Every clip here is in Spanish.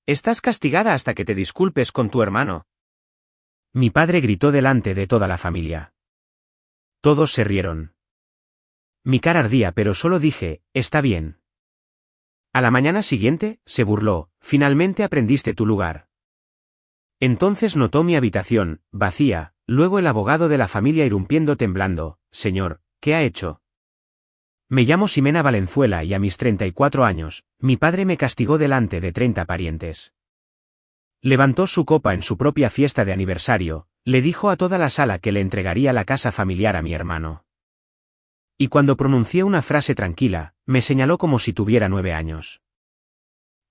Estás castigada hasta que te disculpes con tu hermano. Mi padre gritó delante de toda la familia. Todos se rieron. Mi cara ardía, pero solo dije, está bien. A la mañana siguiente, se burló, finalmente aprendiste tu lugar. Entonces notó mi habitación, vacía, luego el abogado de la familia irrumpiendo temblando, señor, ¿qué ha hecho? Me llamo Ximena Valenzuela y a mis 34 años, mi padre me castigó delante de 30 parientes. Levantó su copa en su propia fiesta de aniversario, le dijo a toda la sala que le entregaría la casa familiar a mi hermano. Y cuando pronuncié una frase tranquila, me señaló como si tuviera 9 años.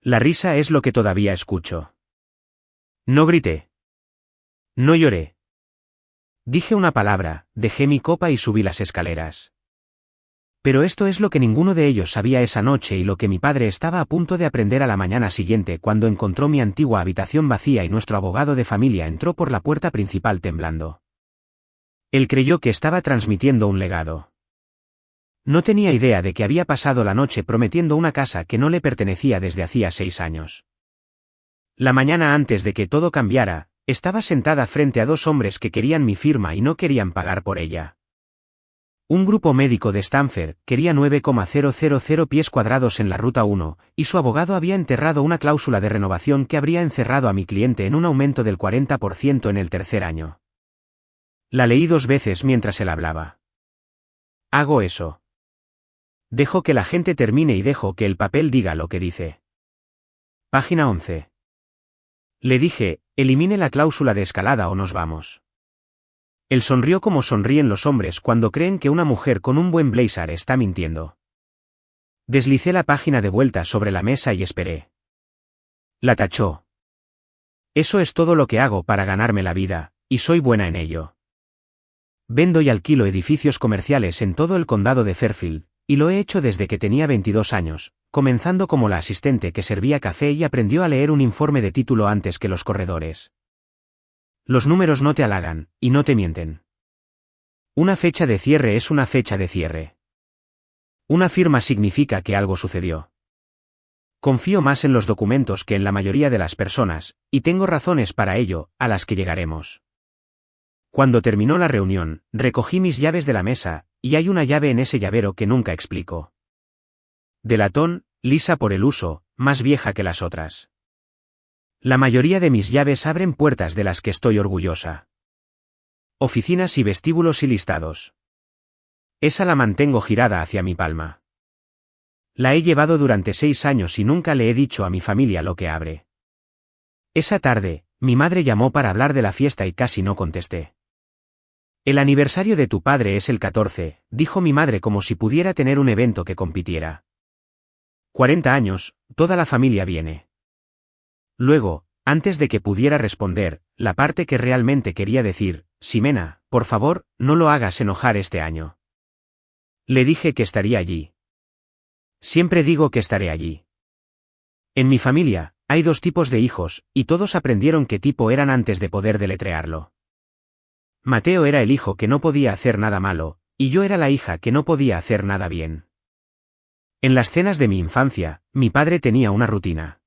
La risa es lo que todavía escucho. No grité. No lloré. Dije una palabra, dejé mi copa y subí las escaleras. Pero esto es lo que ninguno de ellos sabía esa noche y lo que mi padre estaba a punto de aprender a la mañana siguiente cuando encontró mi antigua habitación vacía y nuestro abogado de familia entró por la puerta principal temblando. Él creyó que estaba transmitiendo un legado. No tenía idea de que había pasado la noche prometiendo una casa que no le pertenecía desde hacía 6 años. La mañana antes de que todo cambiara, estaba sentada frente a 2 hombres que querían mi firma y no querían pagar por ella. Un grupo médico de Stanford quería 9,000 pies cuadrados en la Ruta 1, y su abogado había enterrado una cláusula de renovación que habría encerrado a mi cliente en un aumento del 40% en el tercer año. La leí 2 veces mientras él hablaba. Hago eso. Dejo que la gente termine y dejo que el papel diga lo que dice. Página 11. Le dije, elimine la cláusula de escalada o nos vamos. Él sonrió como sonríen los hombres cuando creen que una mujer con un buen blazer está mintiendo. Deslicé la página de vuelta sobre la mesa y esperé. La tachó. Eso es todo lo que hago para ganarme la vida, y soy buena en ello. Vendo y alquilo edificios comerciales en todo el condado de Fairfield, y lo he hecho desde que tenía 22 años, comenzando como la asistente que servía café y aprendió a leer un informe de título antes que los corredores. Los números no te halagan, y no te mienten. Una fecha de cierre es una fecha de cierre. Una firma significa que algo sucedió. Confío más en los documentos que en la mayoría de las personas, y tengo razones para ello, a las que llegaremos. Cuando terminó la reunión, recogí mis llaves de la mesa, y hay una llave en ese llavero que nunca explico. De latón, lisa por el uso, más vieja que las otras. La mayoría de mis llaves abren puertas de las que estoy orgullosa. Oficinas y vestíbulos y listados. Esa la mantengo girada hacia mi palma. La he llevado durante 6 años y nunca le he dicho a mi familia lo que abre. Esa tarde, mi madre llamó para hablar de la fiesta y casi no contesté. El aniversario de tu padre es el 14, dijo mi madre como si pudiera tener un evento que compitiera. 40 años, toda la familia viene. Luego, antes de que pudiera responder, la parte que realmente quería decir, Ximena, por favor, no lo hagas enojar este año. Le dije que estaría allí. Siempre digo que estaré allí. En mi familia, hay 2 tipos de hijos, y todos aprendieron qué tipo eran antes de poder deletrearlo. Mateo era el hijo que no podía hacer nada malo, y yo era la hija que no podía hacer nada bien. En las cenas de mi infancia, mi padre tenía una rutina.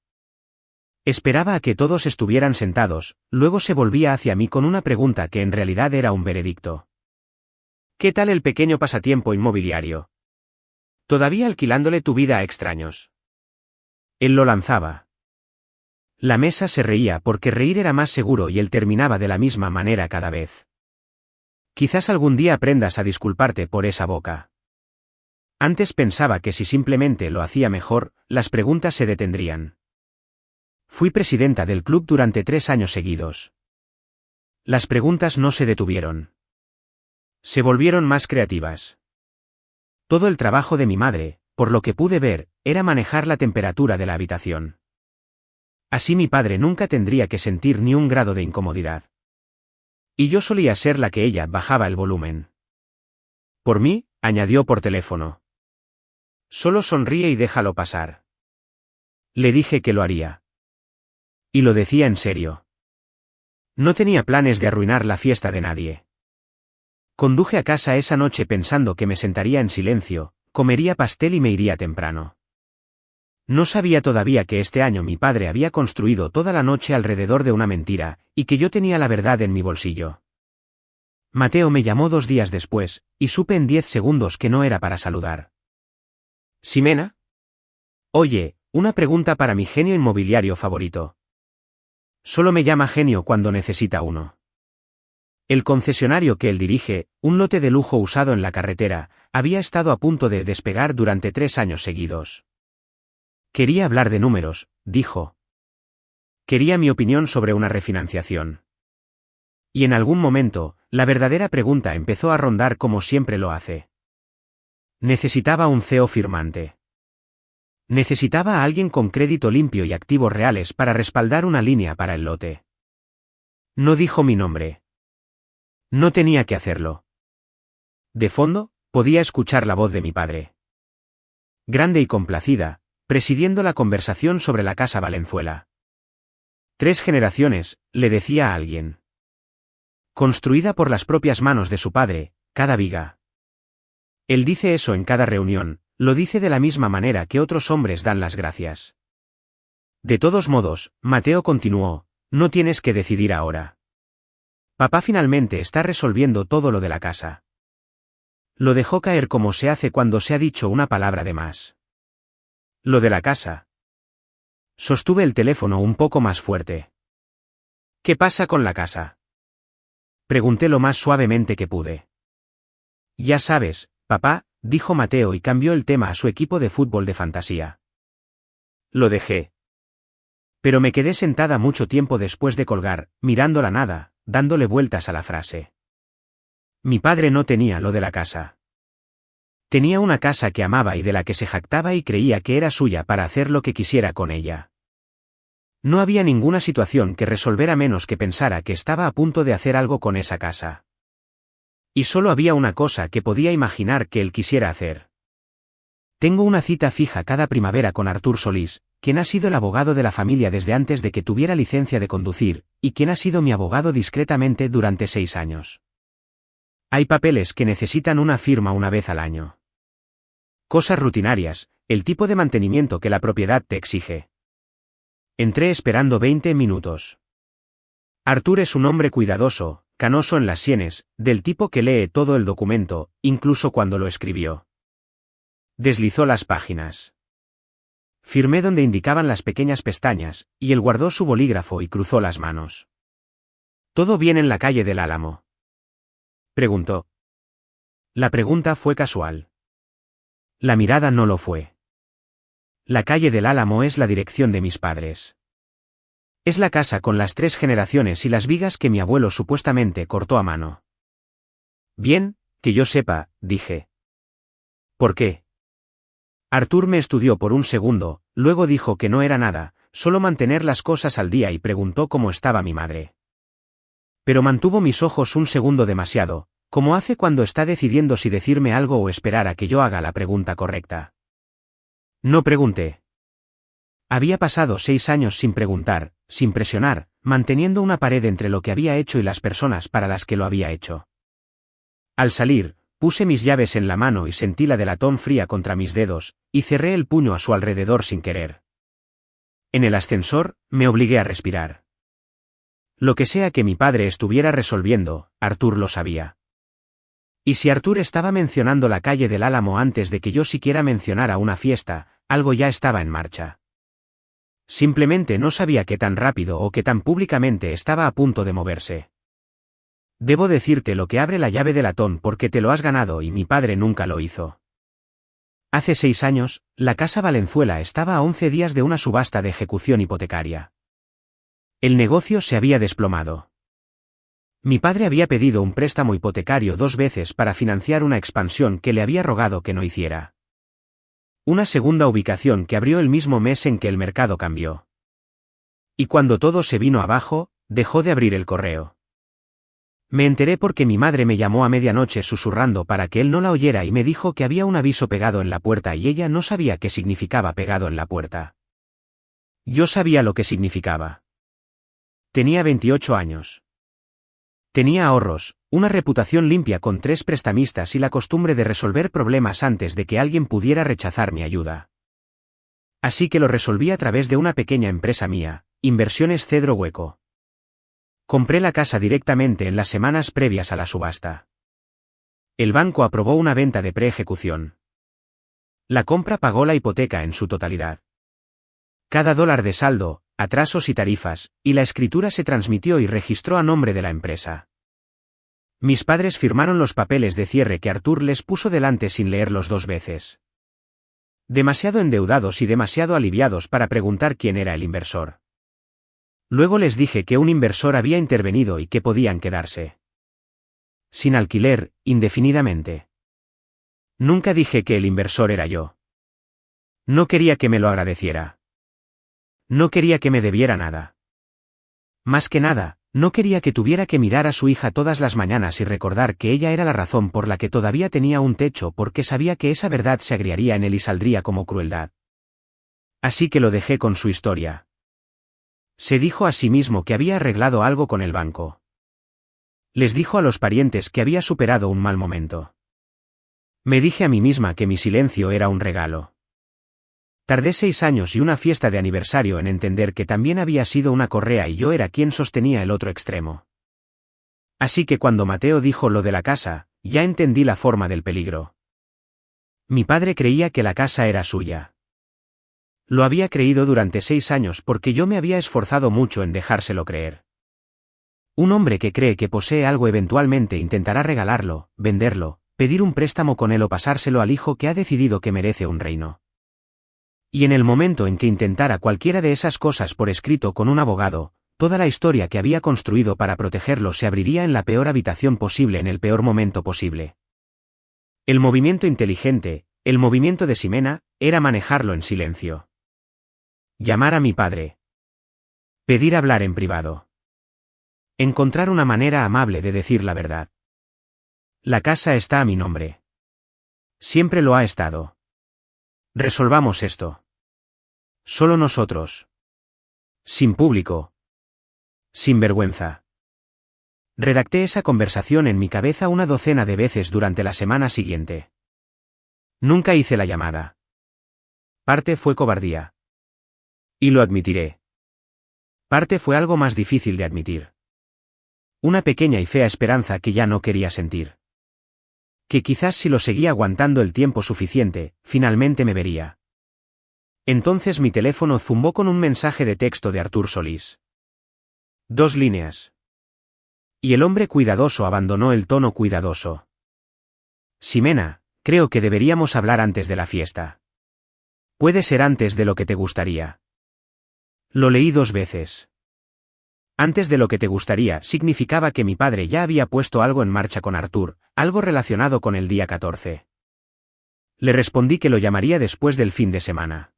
Esperaba a que todos estuvieran sentados, luego se volvía hacia mí con una pregunta que en realidad era un veredicto. ¿Qué tal el pequeño pasatiempo inmobiliario? ¿Todavía alquilándole tu vida a extraños? Él lo lanzaba. La mesa se reía porque reír era más seguro y él terminaba de la misma manera cada vez. Quizás algún día aprendas a disculparte por esa boca. Antes pensaba que si simplemente lo hacía mejor, las preguntas se detendrían. Fui presidenta del club durante 3 años seguidos. Las preguntas no se detuvieron. Se volvieron más creativas. Todo el trabajo de mi madre, por lo que pude ver, era manejar la temperatura de la habitación. Así mi padre nunca tendría que sentir ni un grado de incomodidad. Y yo solía ser la que ella bajaba el volumen. Por mí, añadió por teléfono. Solo sonríe y déjalo pasar. Le dije que lo haría. Y lo decía en serio. No tenía planes de arruinar la fiesta de nadie. Conduje a casa esa noche pensando que me sentaría en silencio, comería pastel y me iría temprano. No sabía todavía que este año mi padre había construido toda la noche alrededor de una mentira, y que yo tenía la verdad en mi bolsillo. Mateo me llamó 2 días después, y supe en 10 segundos que no era para saludar. ¿Ximena? Oye, una pregunta para mi genio inmobiliario favorito. Solo me llama genio cuando necesita uno. El concesionario que él dirige, un lote de lujo usado en la carretera, había estado a punto de despegar durante 3 años seguidos. Quería hablar de números, dijo. Quería mi opinión sobre una refinanciación. Y en algún momento, la verdadera pregunta empezó a rondar como siempre lo hace. Necesitaba un CEO firmante. Necesitaba a alguien con crédito limpio y activos reales para respaldar una línea para el lote. No dijo mi nombre. No tenía que hacerlo. De fondo, podía escuchar la voz de mi padre. Grande y complacida, presidiendo la conversación sobre la casa Valenzuela. 3 generaciones, le decía a alguien. Construida por las propias manos de su padre, cada viga. Él dice eso en cada reunión, lo dice de la misma manera que otros hombres dan las gracias. De todos modos, Mateo continuó, no tienes que decidir ahora. Papá finalmente está resolviendo todo lo de la casa. Lo dejó caer como se hace cuando se ha dicho una palabra de más. Lo de la casa. Sostuve el teléfono un poco más fuerte. ¿Qué pasa con la casa? Pregunté lo más suavemente que pude. Ya sabes, papá, dijo Mateo y cambió el tema a su equipo de fútbol de fantasía. Lo dejé. Pero me quedé sentada mucho tiempo después de colgar, mirando la nada, dándole vueltas a la frase. Mi padre no tenía lo de la casa. Tenía una casa que amaba y de la que se jactaba y creía que era suya para hacer lo que quisiera con ella. No había ninguna situación que resolver a menos que pensara que estaba a punto de hacer algo con esa casa. Y solo había una cosa que podía imaginar que él quisiera hacer. Tengo una cita fija cada primavera con Artur Solís, quien ha sido el abogado de la familia desde antes de que tuviera licencia de conducir, y quien ha sido mi abogado discretamente durante 6 años. Hay papeles que necesitan una firma una vez al año. Cosas rutinarias, el tipo de mantenimiento que la propiedad te exige. Entré esperando 20 minutos. Artur es un hombre cuidadoso, canoso en las sienes, del tipo que lee todo el documento, incluso cuando lo escribió. Deslizó las páginas. Firmé donde indicaban las pequeñas pestañas, y él guardó su bolígrafo y cruzó las manos. ¿Todo bien en la calle del Álamo?, preguntó. La pregunta fue casual. La mirada no lo fue. La calle del Álamo es la dirección de mis padres. Es la casa con las 3 generaciones y las vigas que mi abuelo supuestamente cortó a mano. Bien, que yo sepa, dije. ¿Por qué? Artur me estudió por un segundo, luego dijo que no era nada, solo mantener las cosas al día y preguntó cómo estaba mi madre. Pero mantuvo mis ojos un segundo demasiado, como hace cuando está decidiendo si decirme algo o esperar a que yo haga la pregunta correcta. No pregunté. Había pasado 6 años sin preguntar, sin presionar, manteniendo una pared entre lo que había hecho y las personas para las que lo había hecho. Al salir, puse mis llaves en la mano y sentí la de latón fría contra mis dedos, y cerré el puño a su alrededor sin querer. En el ascensor, me obligué a respirar. Lo que sea que mi padre estuviera resolviendo, Artur lo sabía. Y si Artur estaba mencionando la calle del Álamo antes de que yo siquiera mencionara una fiesta, algo ya estaba en marcha. Simplemente no sabía qué tan rápido o qué tan públicamente estaba a punto de moverse. Debo decirte lo que abre la llave de latón porque te lo has ganado y mi padre nunca lo hizo. Hace 6 años, la casa Valenzuela estaba a 11 días de una subasta de ejecución hipotecaria. El negocio se había desplomado. Mi padre había pedido un préstamo hipotecario 2 veces para financiar una expansión que le había rogado que no hiciera. Una segunda ubicación que abrió el mismo mes en que el mercado cambió. Y cuando todo se vino abajo, dejó de abrir el correo. Me enteré porque mi madre me llamó a medianoche susurrando para que él no la oyera y me dijo que había un aviso pegado en la puerta y ella no sabía qué significaba pegado en la puerta. Yo sabía lo que significaba. Tenía 28 años. Tenía ahorros, una reputación limpia con 3 prestamistas y la costumbre de resolver problemas antes de que alguien pudiera rechazar mi ayuda. Así que lo resolví a través de una pequeña empresa mía, Inversiones Cedro Hueco. Compré la casa directamente en las semanas previas a la subasta. El banco aprobó una venta de pre-ejecución. La compra pagó la hipoteca en su totalidad. Cada dólar de saldo, atrasos y tarifas, y la escritura se transmitió y registró a nombre de la empresa. Mis padres firmaron los papeles de cierre que Artur les puso delante sin leerlos 2 veces. Demasiado endeudados y demasiado aliviados para preguntar quién era el inversor. Luego les dije que un inversor había intervenido y que podían quedarse sin alquiler, indefinidamente. Nunca dije que el inversor era yo. No quería que me lo agradeciera. No quería que me debiera nada. Más que nada, no quería que tuviera que mirar a su hija todas las mañanas y recordar que ella era la razón por la que todavía tenía un techo, porque sabía que esa verdad se agriaría en él y saldría como crueldad. Así que lo dejé con su historia. Se dijo a sí mismo que había arreglado algo con el banco. Les dijo a los parientes que había superado un mal momento. Me dije a mí misma que mi silencio era un regalo. Tardé 6 años y una fiesta de aniversario en entender que también había sido una correa y yo era quien sostenía el otro extremo. Así que cuando Mateo dijo lo de la casa, ya entendí la forma del peligro. Mi padre creía que la casa era suya. Lo había creído durante 6 años porque yo me había esforzado mucho en dejárselo creer. Un hombre que cree que posee algo eventualmente intentará regalarlo, venderlo, pedir un préstamo con él o pasárselo al hijo que ha decidido que merece un reino. Y en el momento en que intentara cualquiera de esas cosas por escrito con un abogado, toda la historia que había construido para protegerlo se abriría en la peor habitación posible en el peor momento posible. El movimiento inteligente, el movimiento de Ximena, era manejarlo en silencio. Llamar a mi padre. Pedir hablar en privado. Encontrar una manera amable de decir la verdad. La casa está a mi nombre. Siempre lo ha estado. Resolvamos esto. Solo nosotros. Sin público. Sin vergüenza. Redacté esa conversación en mi cabeza una docena de veces durante la semana siguiente. Nunca hice la llamada. Parte fue cobardía. Y lo admitiré. Parte fue algo más difícil de admitir. Una pequeña y fea esperanza que ya no quería sentir. Que quizás si lo seguía aguantando el tiempo suficiente, finalmente me vería. Entonces mi teléfono zumbó con un mensaje de texto de Artur Solís. 2 líneas. Y el hombre cuidadoso abandonó el tono cuidadoso. Ximena, creo que deberíamos hablar antes de la fiesta. Puede ser antes de lo que te gustaría. Lo leí 2 veces. Antes de lo que te gustaría significaba que mi padre ya había puesto algo en marcha con Artur, algo relacionado con el día 14. Le respondí que lo llamaría después del fin de semana.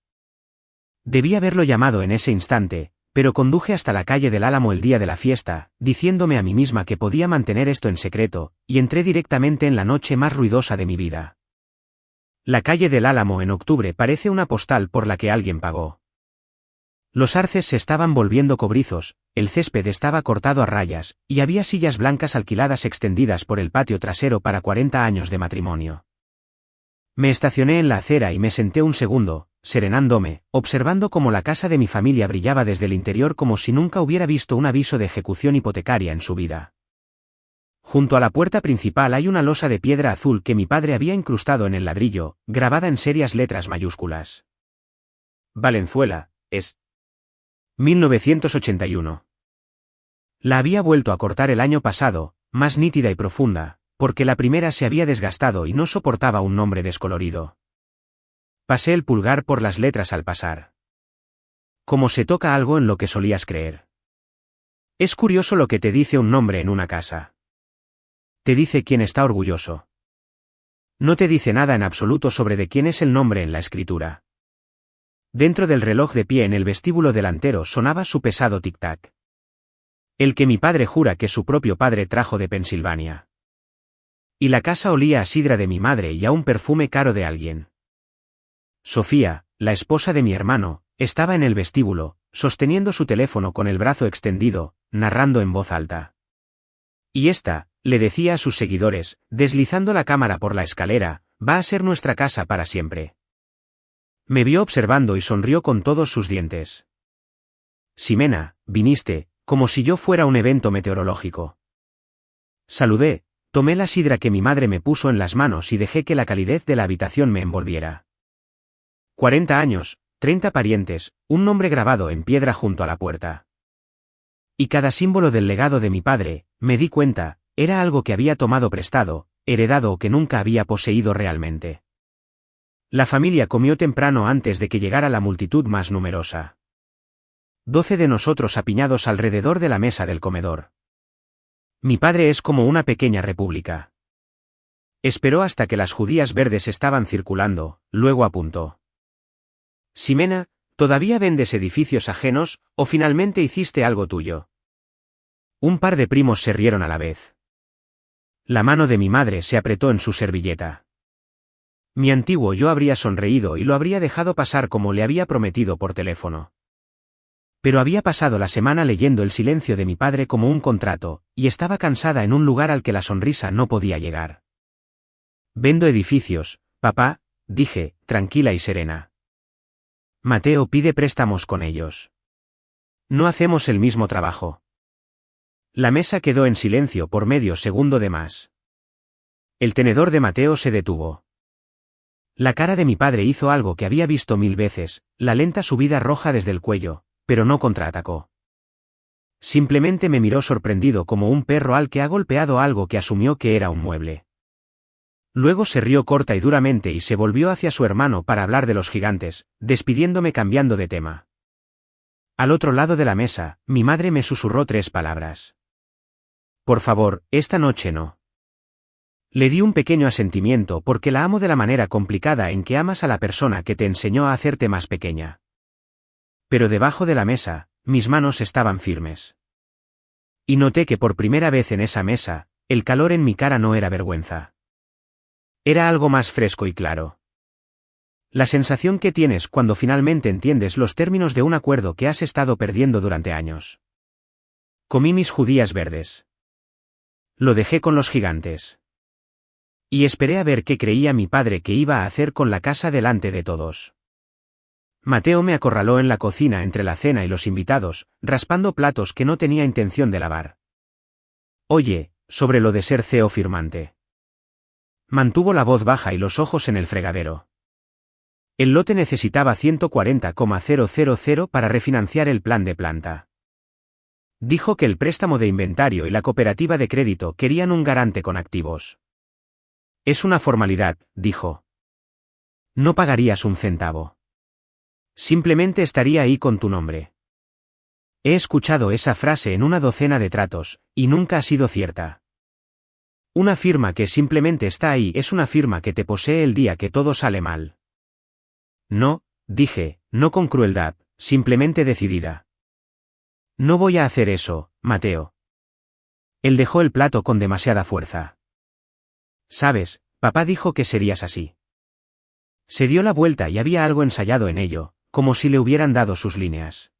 Debí haberlo llamado en ese instante, pero conduje hasta la calle del Álamo el día de la fiesta, diciéndome a mí misma que podía mantener esto en secreto, y entré directamente en la noche más ruidosa de mi vida. La calle del Álamo en octubre parece una postal por la que alguien pagó. Los arces se estaban volviendo cobrizos, el césped estaba cortado a rayas, y había sillas blancas alquiladas extendidas por el patio trasero para 40 años de matrimonio. Me estacioné en la acera y me senté un segundo, serenándome, observando cómo la casa de mi familia brillaba desde el interior como si nunca hubiera visto un aviso de ejecución hipotecaria en su vida. Junto a la puerta principal hay una losa de piedra azul que mi padre había incrustado en el ladrillo, grabada en serias letras mayúsculas. Valenzuela, es 1981. La había vuelto a cortar el año pasado, más nítida y profunda, porque la primera se había desgastado y no soportaba un nombre descolorido. Pasé el pulgar por las letras al pasar. Como se toca algo en lo que solías creer. Es curioso lo que te dice un nombre en una casa. Te dice quién está orgulloso. No te dice nada en absoluto sobre de quién es el nombre en la escritura. Dentro del reloj de pie en el vestíbulo delantero sonaba su pesado tic-tac. El que mi padre jura que su propio padre trajo de Pensilvania. Y la casa olía a sidra de mi madre y a un perfume caro de alguien. Sofía, la esposa de mi hermano, estaba en el vestíbulo, sosteniendo su teléfono con el brazo extendido, narrando en voz alta. Y esta, le decía a sus seguidores, deslizando la cámara por la escalera, va a ser nuestra casa para siempre. Me vio observando y sonrió con todos sus dientes. Ximena, viniste, como si yo fuera un evento meteorológico. Saludé, tomé la sidra que mi madre me puso en las manos y dejé que la calidez de la habitación me envolviera. 40 años, 30 parientes, un nombre grabado en piedra junto a la puerta. Y cada símbolo del legado de mi padre, me di cuenta, era algo que había tomado prestado, heredado o que nunca había poseído realmente. La familia comió temprano antes de que llegara la multitud más numerosa. 12 de nosotros apiñados alrededor de la mesa del comedor. Mi padre es como una pequeña república. Esperó hasta que las judías verdes estaban circulando, luego apuntó. Ximena, ¿todavía vendes edificios ajenos, o finalmente hiciste algo tuyo? Un par de primos se rieron a la vez. La mano de mi madre se apretó en su servilleta. Mi antiguo yo habría sonreído y lo habría dejado pasar como le había prometido por teléfono. Pero había pasado la semana leyendo el silencio de mi padre como un contrato, y estaba cansada en un lugar al que la sonrisa no podía llegar. Vendo edificios, papá, dije, tranquila y serena. Mateo pide préstamos con ellos. No hacemos el mismo trabajo. La mesa quedó en silencio por medio segundo de más. El tenedor de Mateo se detuvo. La cara de mi padre hizo algo que había visto 1000 veces, la lenta subida roja desde el cuello, pero no contraatacó. Simplemente me miró sorprendido como un perro al que ha golpeado algo que asumió que era un mueble. Luego se rió corta y duramente y se volvió hacia su hermano para hablar de los gigantes, despidiéndome cambiando de tema. Al otro lado de la mesa, mi madre me susurró 3 palabras. Por favor, esta noche no. Le di un pequeño asentimiento porque la amo de la manera complicada en que amas a la persona que te enseñó a hacerte más pequeña. Pero debajo de la mesa, mis manos estaban firmes. Y noté que por primera vez en esa mesa, el calor en mi cara no era vergüenza. Era algo más fresco y claro. La sensación que tienes cuando finalmente entiendes los términos de un acuerdo que has estado perdiendo durante años. Comí mis judías verdes. Lo dejé con los gigantes. Y esperé a ver qué creía mi padre que iba a hacer con la casa delante de todos. Mateo me acorraló en la cocina entre la cena y los invitados, raspando platos que no tenía intención de lavar. Oye, sobre lo de ser CEO firmante. Mantuvo la voz baja y los ojos en el fregadero. El lote necesitaba 140,000 para refinanciar el plan de planta. Dijo que el préstamo de inventario y la cooperativa de crédito querían un garante con activos. Es una formalidad, dijo. No pagarías un centavo. Simplemente estaría ahí con tu nombre. He escuchado esa frase en una docena de tratos, y nunca ha sido cierta. Una firma que simplemente está ahí es una firma que te posee el día que todo sale mal. No, dije, no con crueldad, simplemente decidida. No voy a hacer eso, Mateo. Él dejó el plato con demasiada fuerza. Sabes, papá dijo que serías así. Se dio la vuelta y había algo ensayado en ello, como si le hubieran dado sus líneas.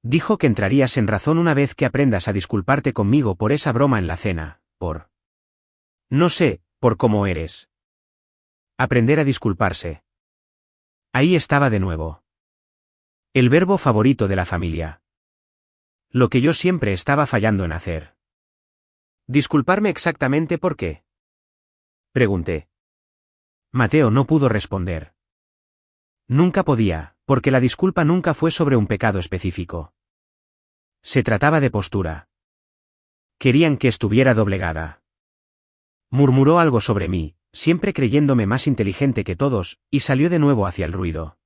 Dijo que entrarías en razón una vez que aprendas a disculparte conmigo por esa broma en la cena, por... No sé, por cómo eres. Aprender a disculparse. Ahí estaba de nuevo. El verbo favorito de la familia. Lo que yo siempre estaba fallando en hacer. ¿Disculparme exactamente por qué? Pregunté. Mateo no pudo responder. Nunca podía, porque la disculpa nunca fue sobre un pecado específico. Se trataba de postura. Querían que estuviera doblegada. Murmuró algo sobre mí, siempre creyéndome más inteligente que todos, y salió de nuevo hacia el ruido.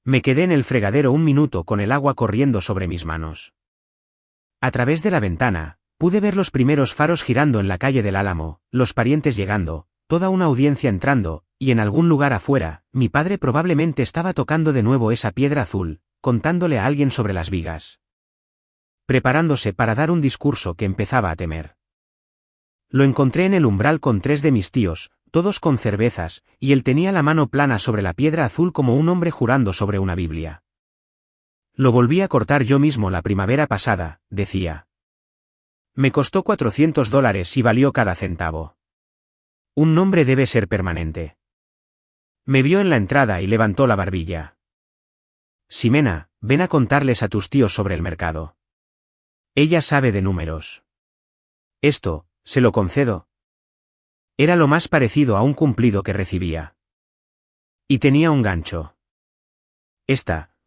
Me quedé en el fregadero un minuto con el agua corriendo sobre mis manos. A través de la ventana, pude ver los primeros faros girando en la calle del Álamo, los parientes llegando, toda una audiencia entrando, y en algún lugar afuera, mi padre probablemente estaba tocando de nuevo esa piedra azul, contándole a alguien sobre las vigas. Preparándose para dar un discurso que empezaba a temer. Lo encontré en el umbral con 3 de mis tíos, todos con cervezas, y él tenía la mano plana sobre la piedra azul como un hombre jurando sobre una Biblia. Lo volví a cortar yo mismo la primavera pasada, decía. Me costó $400 y valió cada centavo. Un nombre debe ser permanente. Me vio en la entrada y levantó la barbilla. Ximena, ven a contarles a tus tíos sobre el mercado. Ella sabe de números. Esto, se lo concedo. Era lo más parecido a un cumplido que recibía. Y tenía un gancho.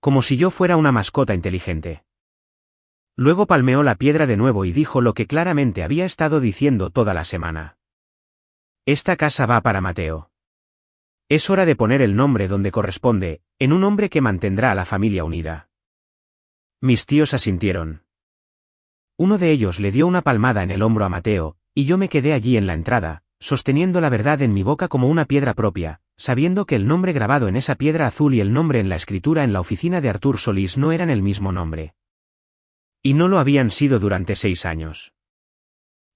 Como si yo fuera una mascota inteligente. Luego palmeó la piedra de nuevo y dijo lo que claramente había estado diciendo toda la semana. Esta casa va para Mateo. Es hora de poner el nombre donde corresponde, en un hombre que mantendrá a la familia unida. Mis tíos asintieron. Uno de ellos le dio una palmada en el hombro a Mateo, y yo me quedé allí en la entrada, sosteniendo la verdad en mi boca como una piedra propia, sabiendo que el nombre grabado en esa piedra azul y el nombre en la escritura en la oficina de Artur Solís no eran el mismo nombre. Y no lo habían sido durante 6 años.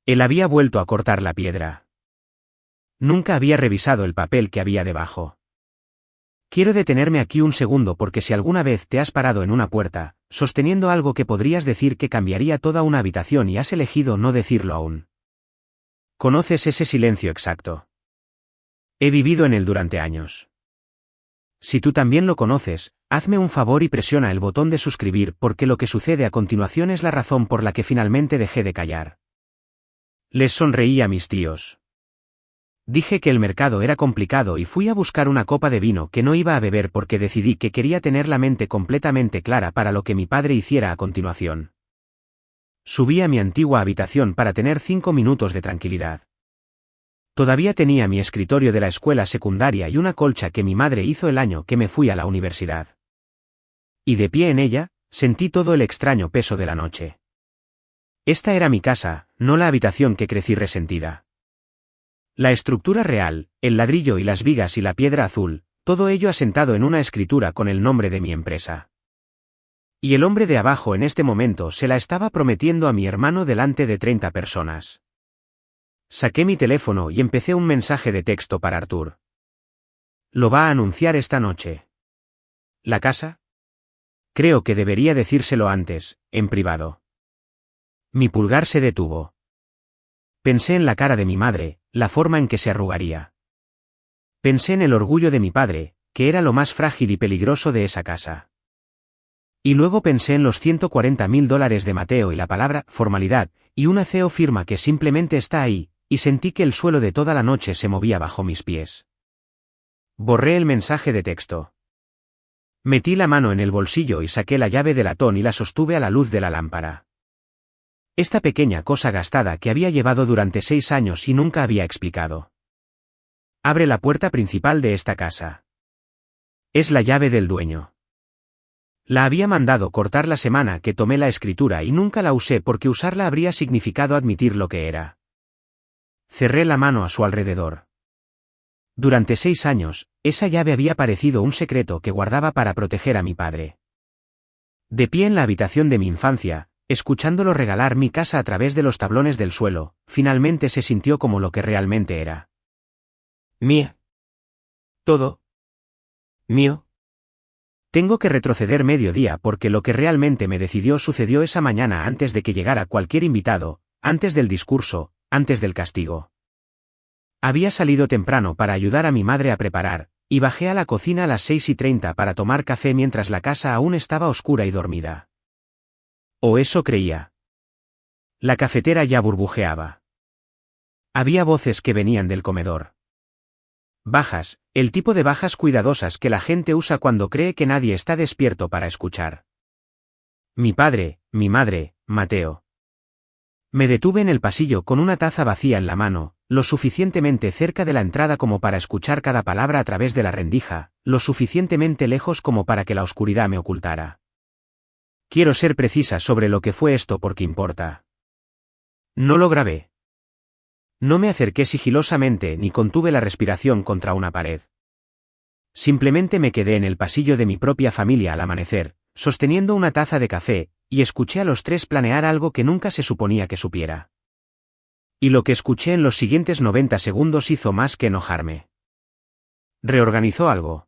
Él había vuelto a cortar la piedra. Nunca había revisado el papel que había debajo. Quiero detenerme aquí un segundo porque si alguna vez te has parado en una puerta, sosteniendo algo que podrías decir que cambiaría toda una habitación y has elegido no decirlo aún. ¿Conoces ese silencio exacto? He vivido en él durante años. Si tú también lo conoces, hazme un favor y presiona el botón de suscribir porque lo que sucede a continuación es la razón por la que finalmente dejé de callar. Les sonreí a mis tíos. Dije que el mercado era complicado y fui a buscar una copa de vino que no iba a beber porque decidí que quería tener la mente completamente clara para lo que mi padre hiciera a continuación. Subí a mi antigua habitación para tener 5 minutos de tranquilidad. Todavía tenía mi escritorio de la escuela secundaria y una colcha que mi madre hizo el año que me fui a la universidad. Y de pie en ella, sentí todo el extraño peso de la noche. Esta era mi casa, no la habitación que crecí resentida. La estructura real, el ladrillo y las vigas y la piedra azul, todo ello asentado en una escritura con el nombre de mi empresa. Y el hombre de abajo en este momento se la estaba prometiendo a mi hermano delante de 30 personas. Saqué mi teléfono y empecé un mensaje de texto para Artur. Lo va a anunciar esta noche. ¿La casa? Creo que debería decírselo antes, en privado. Mi pulgar se detuvo. Pensé en la cara de mi madre, la forma en que se arrugaría. Pensé en el orgullo de mi padre, que era lo más frágil y peligroso de esa casa. Y luego pensé en los $140.000 de Mateo y la palabra formalidad, y una CEO firma que simplemente está ahí, y sentí que el suelo de toda la noche se movía bajo mis pies. Borré el mensaje de texto. Metí la mano en el bolsillo y saqué la llave de latón y la sostuve a la luz de la lámpara. Esta pequeña cosa gastada que había llevado durante 6 años y nunca había explicado. Abre la puerta principal de esta casa. Es la llave del dueño. La había mandado cortar la semana que tomé la escritura y nunca la usé porque usarla habría significado admitir lo que era. Cerré la mano a su alrededor. Durante 6 años, esa llave había parecido un secreto que guardaba para proteger a mi padre. De pie en la habitación de mi infancia, escuchándolo regalar mi casa a través de los tablones del suelo, finalmente se sintió como lo que realmente era. Mía. Todo. Mío. Tengo que retroceder medio día porque lo que realmente me decidió sucedió esa mañana antes de que llegara cualquier invitado, antes del discurso, antes del castigo. Había salido temprano para ayudar a mi madre a preparar, y bajé a la cocina a las 6:30 para tomar café mientras la casa aún estaba oscura y dormida. O eso creía. La cafetera ya burbujeaba. Había voces que venían del comedor. Bajas, el tipo de bajas cuidadosas que la gente usa cuando cree que nadie está despierto para escuchar. Mi padre, mi madre, Mateo. Me detuve en el pasillo con una taza vacía en la mano, lo suficientemente cerca de la entrada como para escuchar cada palabra a través de la rendija, lo suficientemente lejos como para que la oscuridad me ocultara. Quiero ser precisa sobre lo que fue esto porque importa. No lo grabé. No me acerqué sigilosamente ni contuve la respiración contra una pared. Simplemente me quedé en el pasillo de mi propia familia al amanecer, sosteniendo una taza de café, y escuché a los 3 planear algo que nunca se suponía que supiera. Y lo que escuché en los siguientes 90 segundos hizo más que enojarme. Reorganizó algo.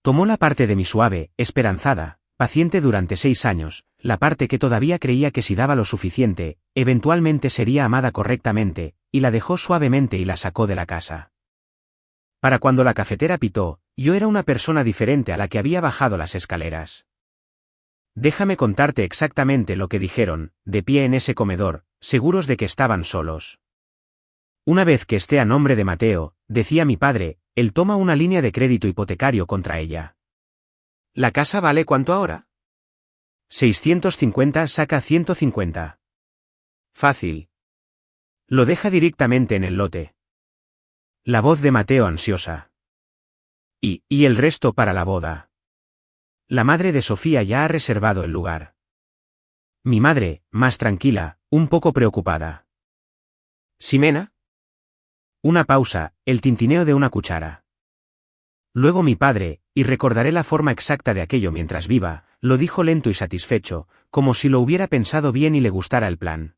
Tomó la parte de mi suave, esperanzada, paciente durante 6 años, la parte que todavía creía que si daba lo suficiente, eventualmente sería amada correctamente, y la dejó suavemente y la sacó de la casa. Para cuando la cafetera pitó, yo era una persona diferente a la que había bajado las escaleras. Déjame contarte exactamente lo que dijeron, de pie en ese comedor, seguros de que estaban solos. Una vez que esté a nombre de Mateo, decía mi padre, él toma una línea de crédito hipotecario contra ella. ¿La casa vale cuánto ahora? 650 saca 150. Fácil. Lo deja directamente en el lote. La voz de Mateo ansiosa. Y el resto para la boda. La madre de Sofía ya ha reservado el lugar. Mi madre, más tranquila, un poco preocupada. ¿Ximena? Una pausa, el tintineo de una cuchara. Luego mi padre, y recordaré la forma exacta de aquello mientras viva, lo dijo lento y satisfecho, como si lo hubiera pensado bien y le gustara el plan.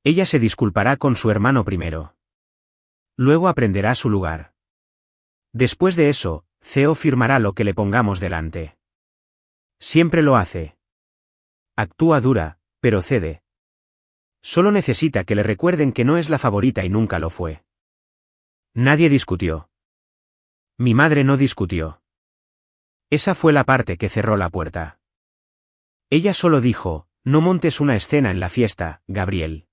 Ella se disculpará con su hermano primero. Luego aprenderá su lugar. Después de eso, Theo firmará lo que le pongamos delante. Siempre lo hace. Actúa dura, pero cede. Solo necesita que le recuerden que no es la favorita y nunca lo fue. Nadie discutió. Mi madre no discutió. Esa fue la parte que cerró la puerta. Ella solo dijo, no montes una escena en la fiesta, Gabriel.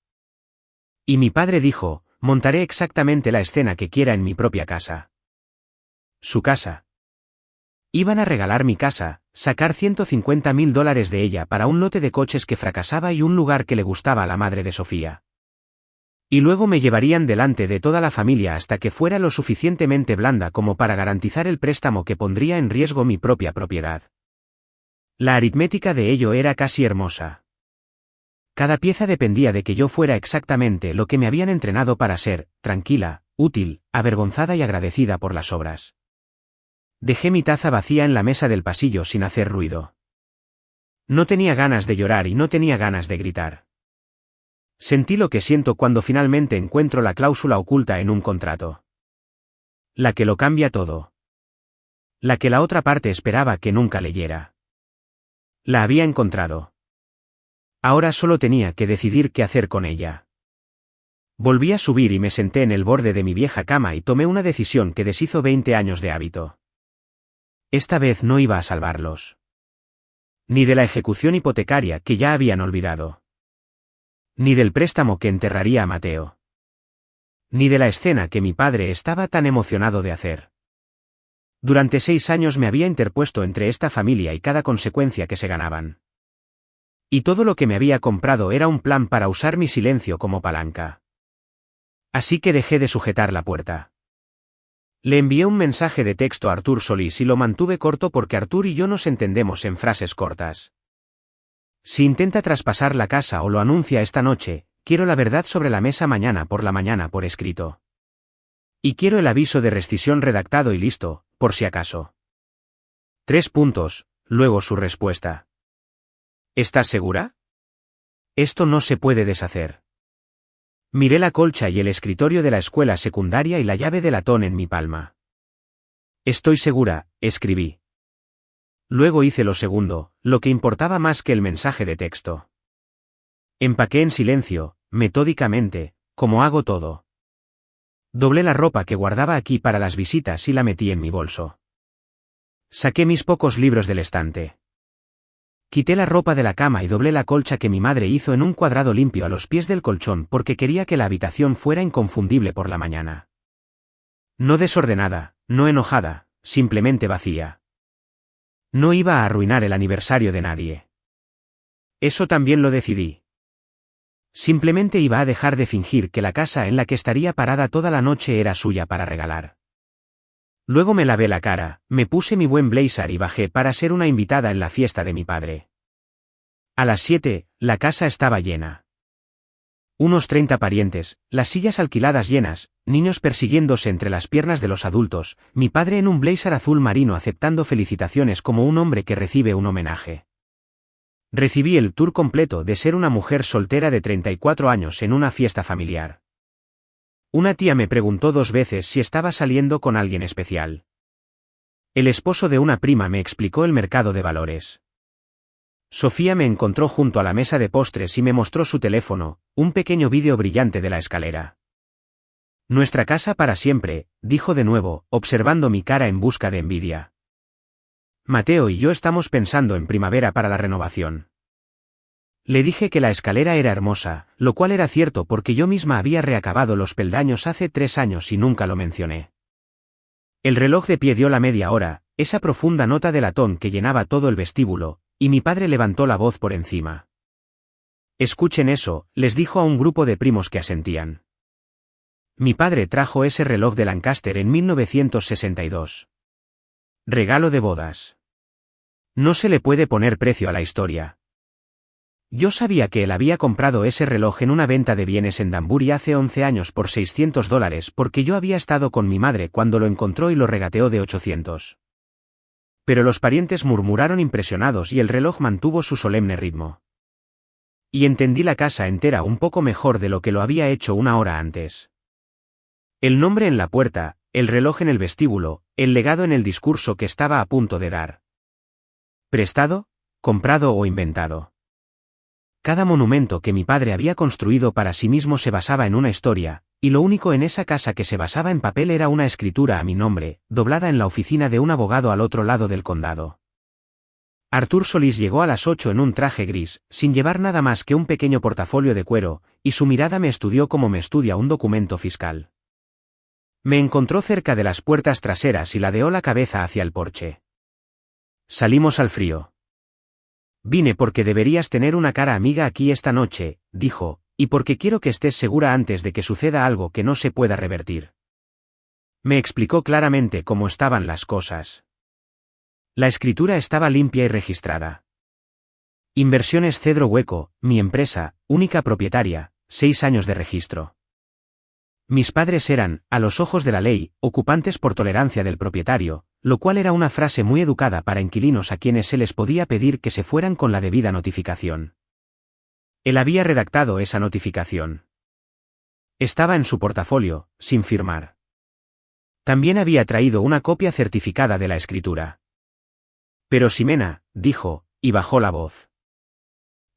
Y mi padre dijo, montaré exactamente la escena que quiera en mi propia casa. Su casa. Iban a regalar mi casa, sacar $150.000 de ella para un lote de coches que fracasaba y un lugar que le gustaba a la madre de Sofía. Y luego me llevarían delante de toda la familia hasta que fuera lo suficientemente blanda como para garantizar el préstamo que pondría en riesgo mi propia propiedad. La aritmética de ello era casi hermosa. Cada pieza dependía de que yo fuera exactamente lo que me habían entrenado para ser, tranquila, útil, avergonzada y agradecida por las obras. Dejé mi taza vacía en la mesa del pasillo sin hacer ruido. No tenía ganas de llorar y no tenía ganas de gritar. Sentí lo que siento cuando finalmente encuentro la cláusula oculta en un contrato. La que lo cambia todo. La que la otra parte esperaba que nunca leyera. La había encontrado. Ahora solo tenía que decidir qué hacer con ella. Volví a subir y me senté en el borde de mi vieja cama y tomé una decisión que deshizo 20 años de hábito. Esta vez no iba a salvarlos. Ni de la ejecución hipotecaria que ya habían olvidado. Ni del préstamo que enterraría a Mateo. Ni de la escena que mi padre estaba tan emocionado de hacer. Durante 6 años me había interpuesto entre esta familia y cada consecuencia que se ganaban. Y todo lo que me había comprado era un plan para usar mi silencio como palanca. Así que dejé de sujetar la puerta. Le envié un mensaje de texto a Artur Solís y lo mantuve corto porque Artur y yo nos entendemos en frases cortas. Si intenta traspasar la casa o lo anuncia esta noche, quiero la verdad sobre la mesa mañana por la mañana por escrito. Y quiero el aviso de rescisión redactado y listo, por si acaso. 3 puntos, luego su respuesta. ¿Estás segura? Esto no se puede deshacer. Miré la colcha y el escritorio de la escuela secundaria y la llave de latón en mi palma. Estoy segura, escribí. Luego hice lo segundo, lo que importaba más que el mensaje de texto. Empaqué en silencio, metódicamente, como hago todo. Doblé la ropa que guardaba aquí para las visitas y la metí en mi bolso. Saqué mis pocos libros del estante. Quité la ropa de la cama y doblé la colcha que mi madre hizo en un cuadrado limpio a los pies del colchón porque quería que la habitación fuera inconfundible por la mañana. No desordenada, no enojada, simplemente vacía. No iba a arruinar el aniversario de nadie. Eso también lo decidí. Simplemente iba a dejar de fingir que la casa en la que estaría parada toda la noche era suya para regalar. Luego me lavé la cara, me puse mi buen blazer y bajé para ser una invitada en la fiesta de mi padre. A las 7, la casa estaba llena. Unos 30 parientes, las sillas alquiladas llenas, niños persiguiéndose entre las piernas de los adultos, mi padre en un blazer azul marino aceptando felicitaciones como un hombre que recibe un homenaje. Recibí el tour completo de ser una mujer soltera de 34 años en una fiesta familiar. Una tía me preguntó 2 veces si estaba saliendo con alguien especial. El esposo de una prima me explicó el mercado de valores. Sofía me encontró junto a la mesa de postres y me mostró su teléfono, un pequeño vídeo brillante de la escalera. Nuestra casa para siempre, dijo de nuevo, observando mi cara en busca de envidia. Mateo y yo estamos pensando en primavera para la renovación. Le dije que la escalera era hermosa, lo cual era cierto porque yo misma había reacabado los peldaños hace 3 años y nunca lo mencioné. El reloj de pie dio la media hora, esa profunda nota de latón que llenaba todo el vestíbulo, y mi padre levantó la voz por encima. Escuchen eso, les dijo a un grupo de primos que asentían. Mi padre trajo ese reloj de Lancaster en 1962. Regalo de bodas. No se le puede poner precio a la historia. Yo sabía que él había comprado ese reloj en una venta de bienes en Danbury hace 11 años por $600 porque yo había estado con mi madre cuando lo encontró y lo regateó de 800. Pero los parientes murmuraron impresionados y el reloj mantuvo su solemne ritmo. Y entendí la casa entera un poco mejor de lo que lo había hecho una hora antes. El nombre en la puerta, el reloj en el vestíbulo, el legado en el discurso que estaba a punto de dar. ¿Prestado, comprado o inventado? Cada monumento que mi padre había construido para sí mismo se basaba en una historia, y lo único en esa casa que se basaba en papel era una escritura a mi nombre, doblada en la oficina de un abogado al otro lado del condado. Arthur Solís llegó a las 8 en un traje gris, sin llevar nada más que un pequeño portafolio de cuero, y su mirada me estudió como me estudia un documento fiscal. Me encontró cerca de las puertas traseras y ladeó la cabeza hacia el porche. Salimos al frío. Vine porque deberías tener una cara amiga aquí esta noche, dijo, y porque quiero que estés segura antes de que suceda algo que no se pueda revertir. Me explicó claramente cómo estaban las cosas. La escritura estaba limpia y registrada. Inversiones Cedro Hueco, mi empresa, única propietaria, 6 años de registro. Mis padres eran, a los ojos de la ley, ocupantes por tolerancia del propietario, lo cual era una frase muy educada para inquilinos a quienes se les podía pedir que se fueran con la debida notificación. Él había redactado esa notificación. Estaba en su portafolio, sin firmar. También había traído una copia certificada de la escritura. Pero Ximena, dijo, y bajó la voz.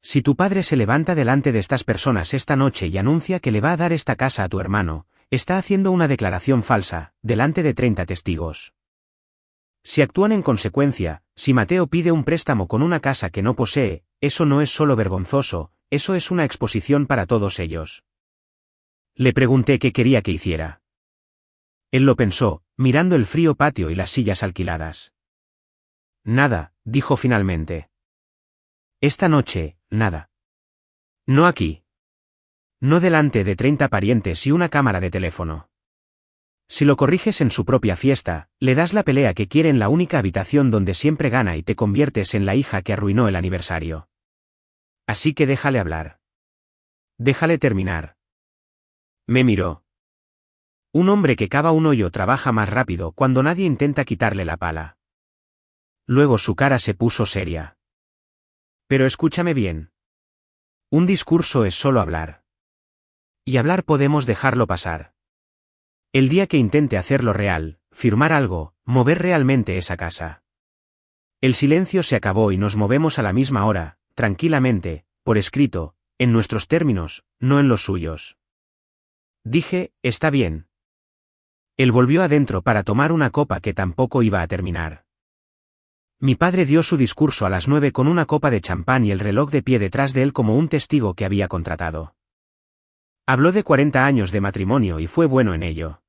Si tu padre se levanta delante de estas personas esta noche y anuncia que le va a dar esta casa a tu hermano, está haciendo una declaración falsa, delante de 30 testigos. Si actúan en consecuencia, si Mateo pide un préstamo con una casa que no posee, eso no es solo vergonzoso, eso es una exposición para todos ellos. Le pregunté qué quería que hiciera. Él lo pensó, mirando el frío patio y las sillas alquiladas. Nada, dijo finalmente. Esta noche, nada. No aquí. No delante de 30 parientes y una cámara de teléfono. Si lo corriges en su propia fiesta, le das la pelea que quiere en la única habitación donde siempre gana y te conviertes en la hija que arruinó el aniversario. Así que déjale hablar. Déjale terminar. Me miró. Un hombre que cava un hoyo trabaja más rápido cuando nadie intenta quitarle la pala. Luego su cara se puso seria. Pero escúchame bien. Un discurso es solo hablar. Y hablar podemos dejarlo pasar. El día que intente hacerlo real, firmar algo, mover realmente esa casa. El silencio se acabó y nos movemos a la misma hora, tranquilamente, por escrito, en nuestros términos, no en los suyos. Dije, está bien. Él volvió adentro para tomar una copa que tampoco iba a terminar. Mi padre dio su discurso a las 9 con una copa de champán y el reloj de pie detrás de él como un testigo que había contratado. Habló de 40 años de matrimonio y fue bueno en ello.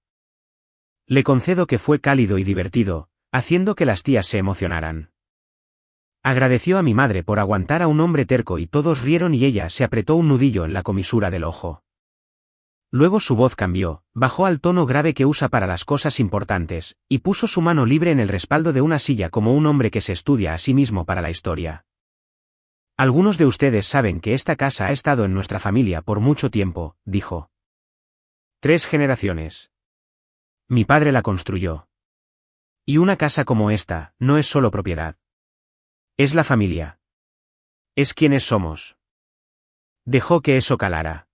Le concedo que fue cálido y divertido, haciendo que las tías se emocionaran. Agradeció a mi madre por aguantar a un hombre terco y todos rieron y ella se apretó un nudillo en la comisura del ojo. Luego su voz cambió, bajó al tono grave que usa para las cosas importantes, y puso su mano libre en el respaldo de una silla como un hombre que se estudia a sí mismo para la historia. Algunos de ustedes saben que esta casa ha estado en nuestra familia por mucho tiempo, dijo. 3 generaciones. Mi padre la construyó. Y una casa como esta, no es solo propiedad. Es la familia. Es quienes somos. Dejó que eso calara.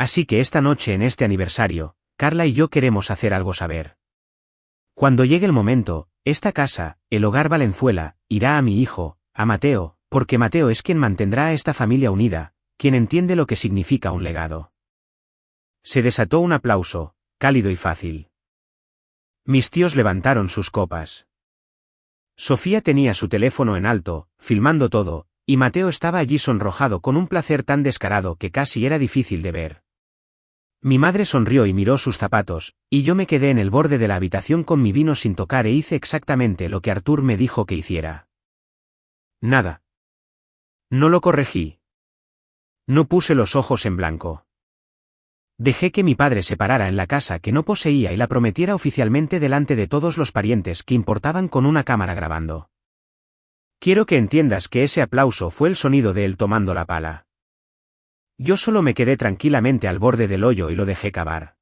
Así que esta noche en este aniversario, Carla y yo queremos hacer algo saber. Cuando llegue el momento, esta casa, el hogar Valenzuela, irá a mi hijo, a Mateo, porque Mateo es quien mantendrá a esta familia unida, quien entiende lo que significa un legado. Se desató un aplauso, cálido y fácil. Mis tíos levantaron sus copas. Sofía tenía su teléfono en alto, filmando todo, y Mateo estaba allí sonrojado con un placer tan descarado que casi era difícil de ver. Mi madre sonrió y miró sus zapatos, y yo me quedé en el borde de la habitación con mi vino sin tocar e hice exactamente lo que Artur me dijo que hiciera. Nada. No lo corregí. No puse los ojos en blanco. Dejé que mi padre se parara en la casa que no poseía y la prometiera oficialmente delante de todos los parientes que importaban con una cámara grabando. Quiero que entiendas que ese aplauso fue el sonido de él tomando la pala. Yo solo me quedé tranquilamente al borde del hoyo y lo dejé cavar.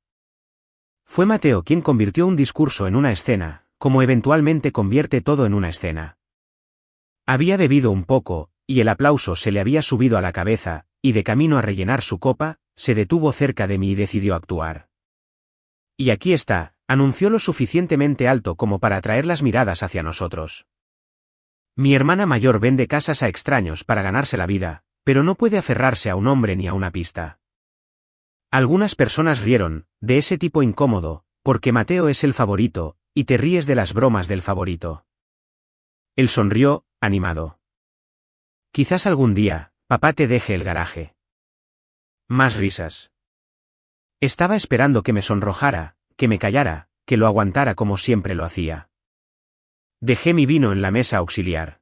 Fue Mateo quien convirtió un discurso en una escena, como eventualmente convierte todo en una escena. Había bebido un poco, y el aplauso se le había subido a la cabeza, y de camino a rellenar su copa, se detuvo cerca de mí y decidió actuar. Y aquí está, anunció lo suficientemente alto como para atraer las miradas hacia nosotros. Mi hermana mayor vende casas a extraños para ganarse la vida, pero no puede aferrarse a un hombre ni a una pista. Algunas personas rieron, de ese tipo incómodo, porque Mateo es el favorito, y te ríes de las bromas del favorito. Él sonrió, animado. Quizás algún día, papá te deje el garaje. Más risas. Estaba esperando que me sonrojara, que me callara, que lo aguantara como siempre lo hacía. Dejé mi vino en la mesa auxiliar.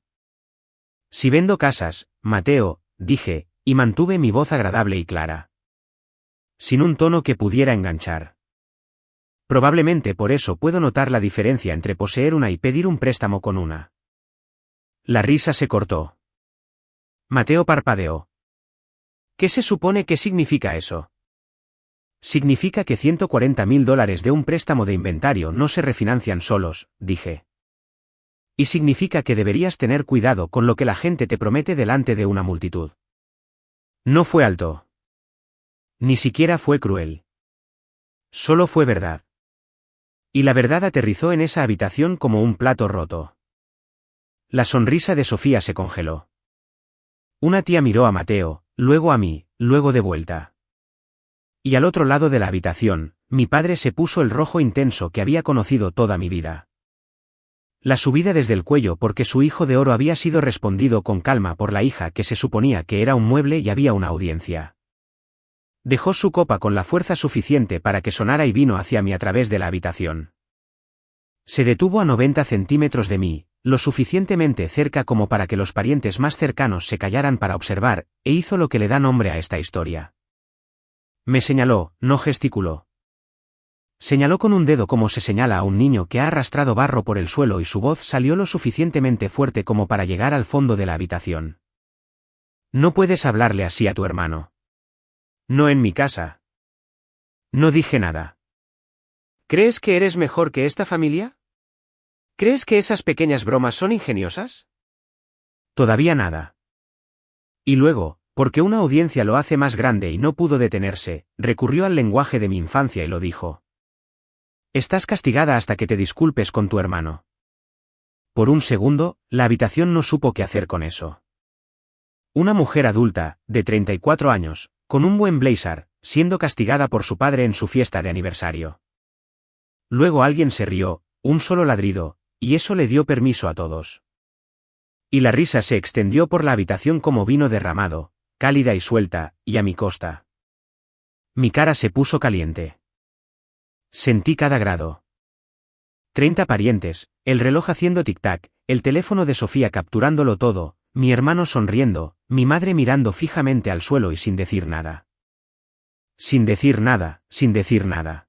Si vendo casas, Mateo, dije, y mantuve mi voz agradable y clara. Sin un tono que pudiera enganchar. Probablemente por eso puedo notar la diferencia entre poseer una y pedir un préstamo con una. La risa se cortó. Mateo parpadeó. ¿Qué se supone que significa eso? Significa que $140.000 de un préstamo de inventario no se refinancian solos, dije. Y significa que deberías tener cuidado con lo que la gente te promete delante de una multitud. No fue alto. Ni siquiera fue cruel. Solo fue verdad. Y la verdad aterrizó en esa habitación como un plato roto. La sonrisa de Sofía se congeló. Una tía miró a Mateo, luego a mí, luego de vuelta. Y al otro lado de la habitación, mi padre se puso el rojo intenso que había conocido toda mi vida. La subida desde el cuello porque su hijo de oro había sido respondido con calma por la hija que se suponía que era un mueble y había una audiencia. Dejó su copa con la fuerza suficiente para que sonara y vino hacia mí a través de la habitación. Se detuvo a 90 centímetros de mí, lo suficientemente cerca como para que los parientes más cercanos se callaran para observar, e hizo lo que le da nombre a esta historia. Me señaló, no gesticuló. Señaló con un dedo como se señala a un niño que ha arrastrado barro por el suelo y su voz salió lo suficientemente fuerte como para llegar al fondo de la habitación. No puedes hablarle así a tu hermano. No en mi casa. No dije nada. ¿Crees que eres mejor que esta familia? ¿Crees que esas pequeñas bromas son ingeniosas? Todavía nada. Y luego, porque una audiencia lo hace más grande y no pudo detenerse, recurrió al lenguaje de mi infancia y lo dijo. Estás castigada hasta que te disculpes con tu hermano. Por un segundo, la habitación no supo qué hacer con eso. Una mujer adulta, de 34 años, con un buen blazer, siendo castigada por su padre en su fiesta de aniversario. Luego alguien se rió, un solo ladrido, y eso le dio permiso a todos. Y la risa se extendió por la habitación como vino derramado, cálida y suelta, y a mi costa. Mi cara se puso caliente. Sentí cada grado. 30 parientes, el reloj haciendo tic-tac, el teléfono de Sofía capturándolo todo, mi hermano sonriendo, mi madre mirando fijamente al suelo y sin decir nada. Sin decir nada, sin decir nada.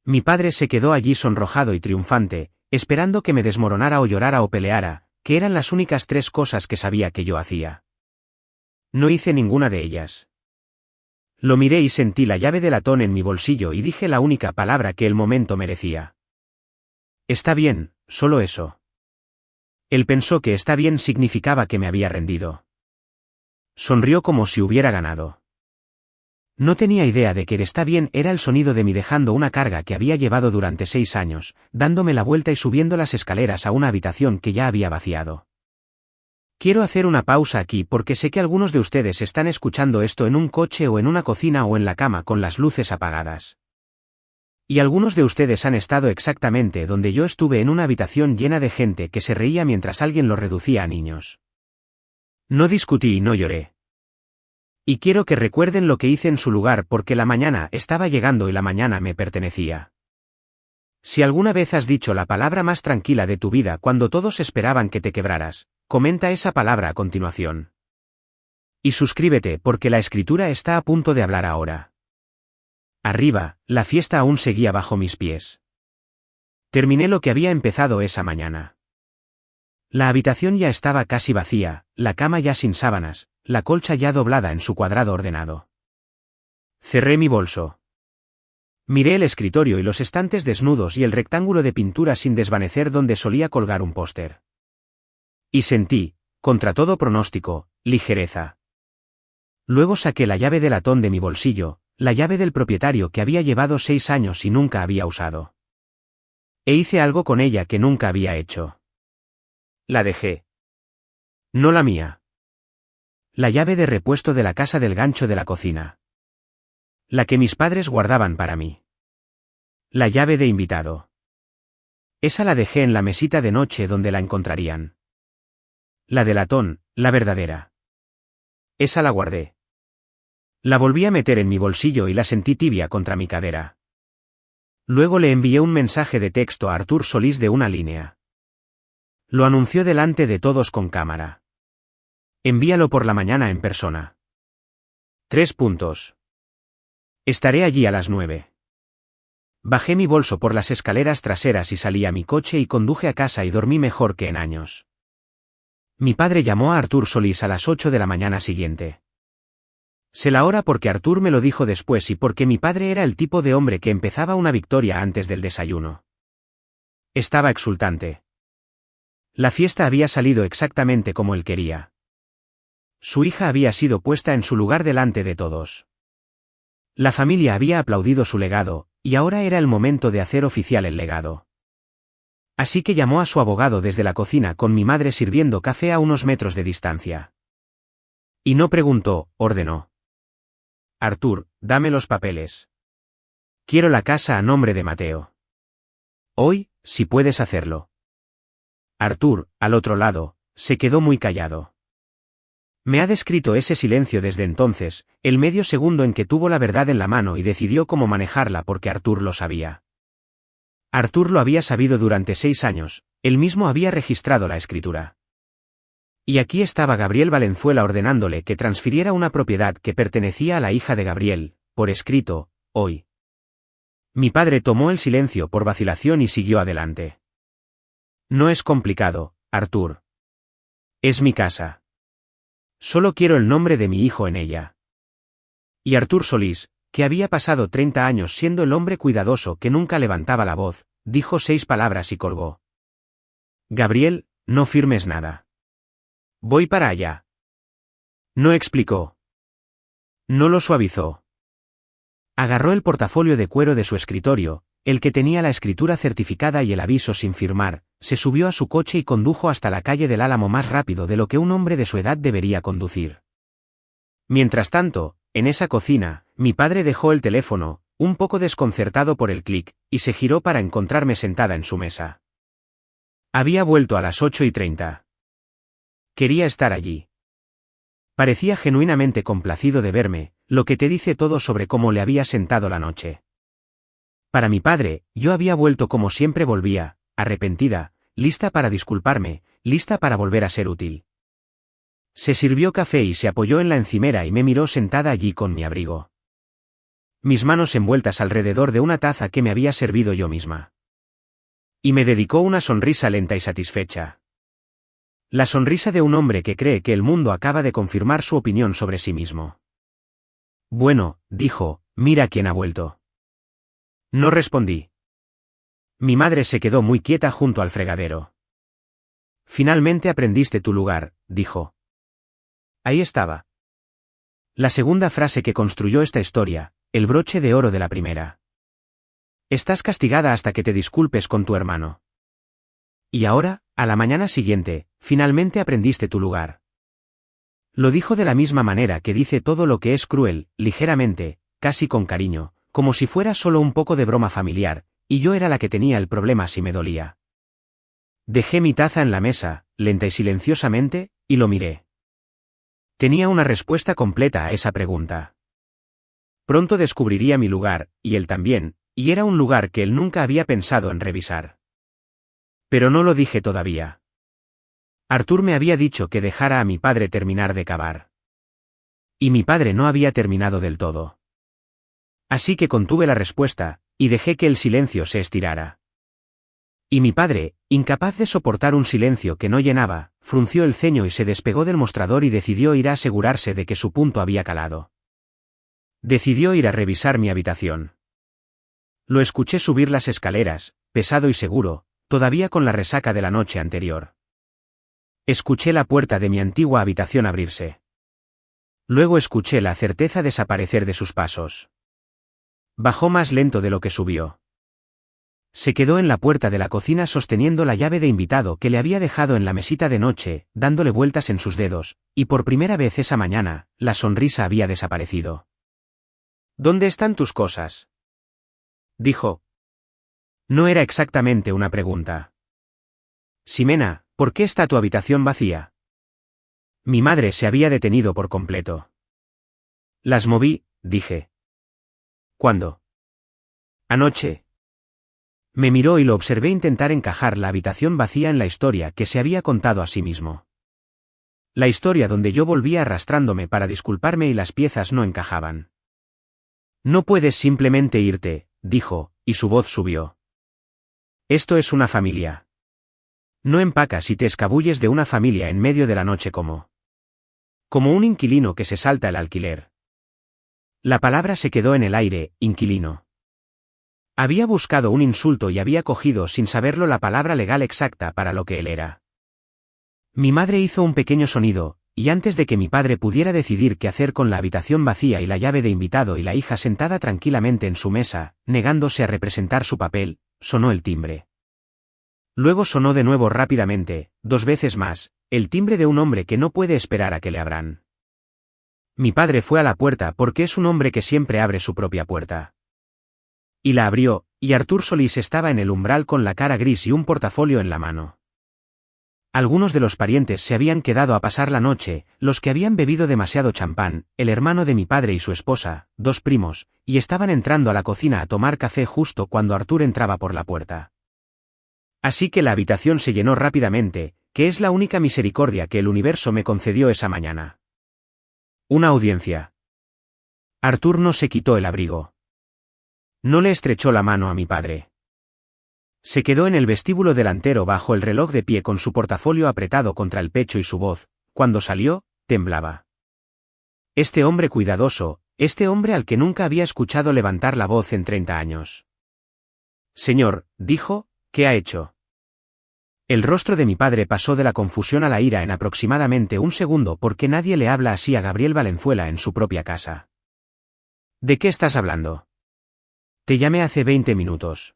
Mi padre se quedó allí sonrojado y triunfante, esperando que me desmoronara o llorara o peleara, que eran las únicas 3 cosas que sabía que yo hacía. No hice ninguna de ellas. Lo miré y sentí la llave de latón en mi bolsillo y dije la única palabra que el momento merecía. Está bien, solo eso. Él pensó que está bien significaba que me había rendido. Sonrió como si hubiera ganado. No tenía idea de que el está bien era el sonido de mí dejando una carga que había llevado durante 6 años, dándome la vuelta y subiendo las escaleras a una habitación que ya había vaciado. Quiero hacer una pausa aquí porque sé que algunos de ustedes están escuchando esto en un coche o en una cocina o en la cama con las luces apagadas. Y algunos de ustedes han estado exactamente donde yo estuve, en una habitación llena de gente que se reía mientras alguien los reducía a niños. No discutí y no lloré. Y quiero que recuerden lo que hice en su lugar, porque la mañana estaba llegando y la mañana me pertenecía. Si alguna vez has dicho la palabra más tranquila de tu vida cuando todos esperaban que te quebraras, comenta esa palabra a continuación. Y suscríbete, porque la escritura está a punto de hablar ahora. Arriba, la fiesta aún seguía bajo mis pies. Terminé lo que había empezado esa mañana. La habitación ya estaba casi vacía, la cama ya sin sábanas, la colcha ya doblada en su cuadrado ordenado. Cerré mi bolso. Miré el escritorio y los estantes desnudos y el rectángulo de pintura sin desvanecer donde solía colgar un póster. Y sentí, contra todo pronóstico, ligereza. Luego saqué la llave de latón de mi bolsillo, la llave del propietario que había llevado 6 años y nunca había usado. E hice algo con ella que nunca había hecho. La dejé. No la mía. La llave de repuesto de la casa del gancho de la cocina. La que mis padres guardaban para mí. La llave de invitado. Esa la dejé en la mesita de noche donde la encontrarían. La de latón, la verdadera. Esa la guardé. La volví a meter en mi bolsillo y la sentí tibia contra mi cadera. Luego le envié un mensaje de texto a Artur Solís de una línea. Lo anunció delante de todos con cámara. Envíalo por la mañana en persona. 3 puntos. Estaré allí a las 9. Bajé mi bolso por las escaleras traseras y salí a mi coche y conduje a casa y dormí mejor que en años. Mi padre llamó a Artur Solís a las 8 de la mañana siguiente. Sé la hora porque Artur me lo dijo después y porque mi padre era el tipo de hombre que empezaba una victoria antes del desayuno. Estaba exultante. La fiesta había salido exactamente como él quería. Su hija había sido puesta en su lugar delante de todos. La familia había aplaudido su legado, y ahora era el momento de hacer oficial el legado. Así que llamó a su abogado desde la cocina con mi madre sirviendo café a unos metros de distancia. Y no preguntó, ordenó. Artur, dame los papeles. Quiero la casa a nombre de Mateo. Hoy, si puedes hacerlo. Artur, al otro lado, se quedó muy callado. Me ha descrito ese silencio desde entonces, el medio segundo en que tuvo la verdad en la mano y decidió cómo manejarla porque Artur lo sabía. Artur lo había sabido durante 6 años, él mismo había registrado la escritura. Y aquí estaba Gabriel Valenzuela ordenándole que transfiriera una propiedad que pertenecía a la hija de Gabriel, por escrito, hoy. Mi padre tomó el silencio por vacilación y siguió adelante. No es complicado, Artur. Es mi casa. Solo quiero el nombre de mi hijo en ella. Y Artur Solís, que había pasado 30 años siendo el hombre cuidadoso que nunca levantaba la voz, dijo 6 palabras y colgó. Gabriel, no firmes nada. Voy para allá. No explicó. No lo suavizó. Agarró el portafolio de cuero de su escritorio, el que tenía la escritura certificada y el aviso sin firmar, se subió a su coche y condujo hasta la calle del Álamo más rápido de lo que un hombre de su edad debería conducir. Mientras tanto, en esa cocina, mi padre dejó el teléfono, un poco desconcertado por el clic, y se giró para encontrarme sentada en su mesa. Había vuelto a las 8:30. Quería estar allí. Parecía genuinamente complacido de verme, lo que te dice todo sobre cómo le había sentado la noche. Para mi padre, yo había vuelto como siempre volvía, arrepentida, lista para disculparme, lista para volver a ser útil. Se sirvió café y se apoyó en la encimera y me miró sentada allí con mi abrigo. Mis manos envueltas alrededor de una taza que me había servido yo misma. Y me dedicó una sonrisa lenta y satisfecha. La sonrisa de un hombre que cree que el mundo acaba de confirmar su opinión sobre sí mismo. Bueno, dijo, mira quién ha vuelto. No respondí. Mi madre se quedó muy quieta junto al fregadero. Finalmente aprendiste tu lugar, dijo. Ahí estaba. La segunda frase que construyó esta historia, el broche de oro de la primera. Estás castigada hasta que te disculpes con tu hermano. Y ahora, a la mañana siguiente, finalmente aprendiste tu lugar. Lo dijo de la misma manera que dice todo lo que es cruel, ligeramente, casi con cariño, como si fuera solo un poco de broma familiar, y yo era la que tenía el problema si me dolía. Dejé mi taza en la mesa, lenta y silenciosamente, y lo miré. Tenía una respuesta completa a esa pregunta. Pronto descubriría mi lugar, y él también, y era un lugar que él nunca había pensado en revisar. Pero no lo dije todavía. Arthur me había dicho que dejara a mi padre terminar de cavar. Y mi padre no había terminado del todo. Así que contuve la respuesta, y dejé que el silencio se estirara. Y mi padre, incapaz de soportar un silencio que no llenaba, frunció el ceño y se despegó del mostrador y decidió ir a asegurarse de que su punto había calado. Decidió ir a revisar mi habitación. Lo escuché subir las escaleras, pesado y seguro, todavía con la resaca de la noche anterior. Escuché la puerta de mi antigua habitación abrirse. Luego escuché la certeza desaparecer de sus pasos. Bajó más lento de lo que subió. Se quedó en la puerta de la cocina sosteniendo la llave de invitado que le había dejado en la mesita de noche, dándole vueltas en sus dedos, y por primera vez esa mañana, la sonrisa había desaparecido. ¿Dónde están tus cosas?, dijo. No era exactamente una pregunta. Ximena, ¿por qué está tu habitación vacía? Mi madre se había detenido por completo. Las moví, dije. ¿Cuándo? Anoche. Me miró y lo observé intentar encajar la habitación vacía en la historia que se había contado a sí mismo. La historia donde yo volvía arrastrándome para disculparme y las piezas no encajaban. No puedes simplemente irte, dijo, y su voz subió. Esto es una familia. No empacas y te escabulles de una familia en medio de la noche como un inquilino que se salta el alquiler. La palabra se quedó en el aire, inquilino. Había buscado un insulto y había cogido sin saberlo la palabra legal exacta para lo que él era. Mi madre hizo un pequeño sonido, y antes de que mi padre pudiera decidir qué hacer con la habitación vacía y la llave de invitado y la hija sentada tranquilamente en su mesa, negándose a representar su papel, sonó el timbre. Luego sonó de nuevo rápidamente, 2 veces más, el timbre de un hombre que no puede esperar a que le abran. Mi padre fue a la puerta porque es un hombre que siempre abre su propia puerta. Y la abrió, y Arthur Solís estaba en el umbral con la cara gris y un portafolio en la mano. Algunos de los parientes se habían quedado a pasar la noche, los que habían bebido demasiado champán, el hermano de mi padre y su esposa, 2 primos, y estaban entrando a la cocina a tomar café justo cuando Arthur entraba por la puerta. Así que la habitación se llenó rápidamente, que es la única misericordia que el universo me concedió esa mañana. Una audiencia. Arthur no se quitó el abrigo. No le estrechó la mano a mi padre. Se quedó en el vestíbulo delantero bajo el reloj de pie con su portafolio apretado contra el pecho y su voz, cuando salió, temblaba. Este hombre cuidadoso, este hombre al que nunca había escuchado levantar la voz en 30 años. Señor, dijo, ¿qué ha hecho? El rostro de mi padre pasó de la confusión a la ira en aproximadamente un segundo porque nadie le habla así a Gabriel Valenzuela en su propia casa. ¿De qué estás hablando? Te llamé hace 20 minutos.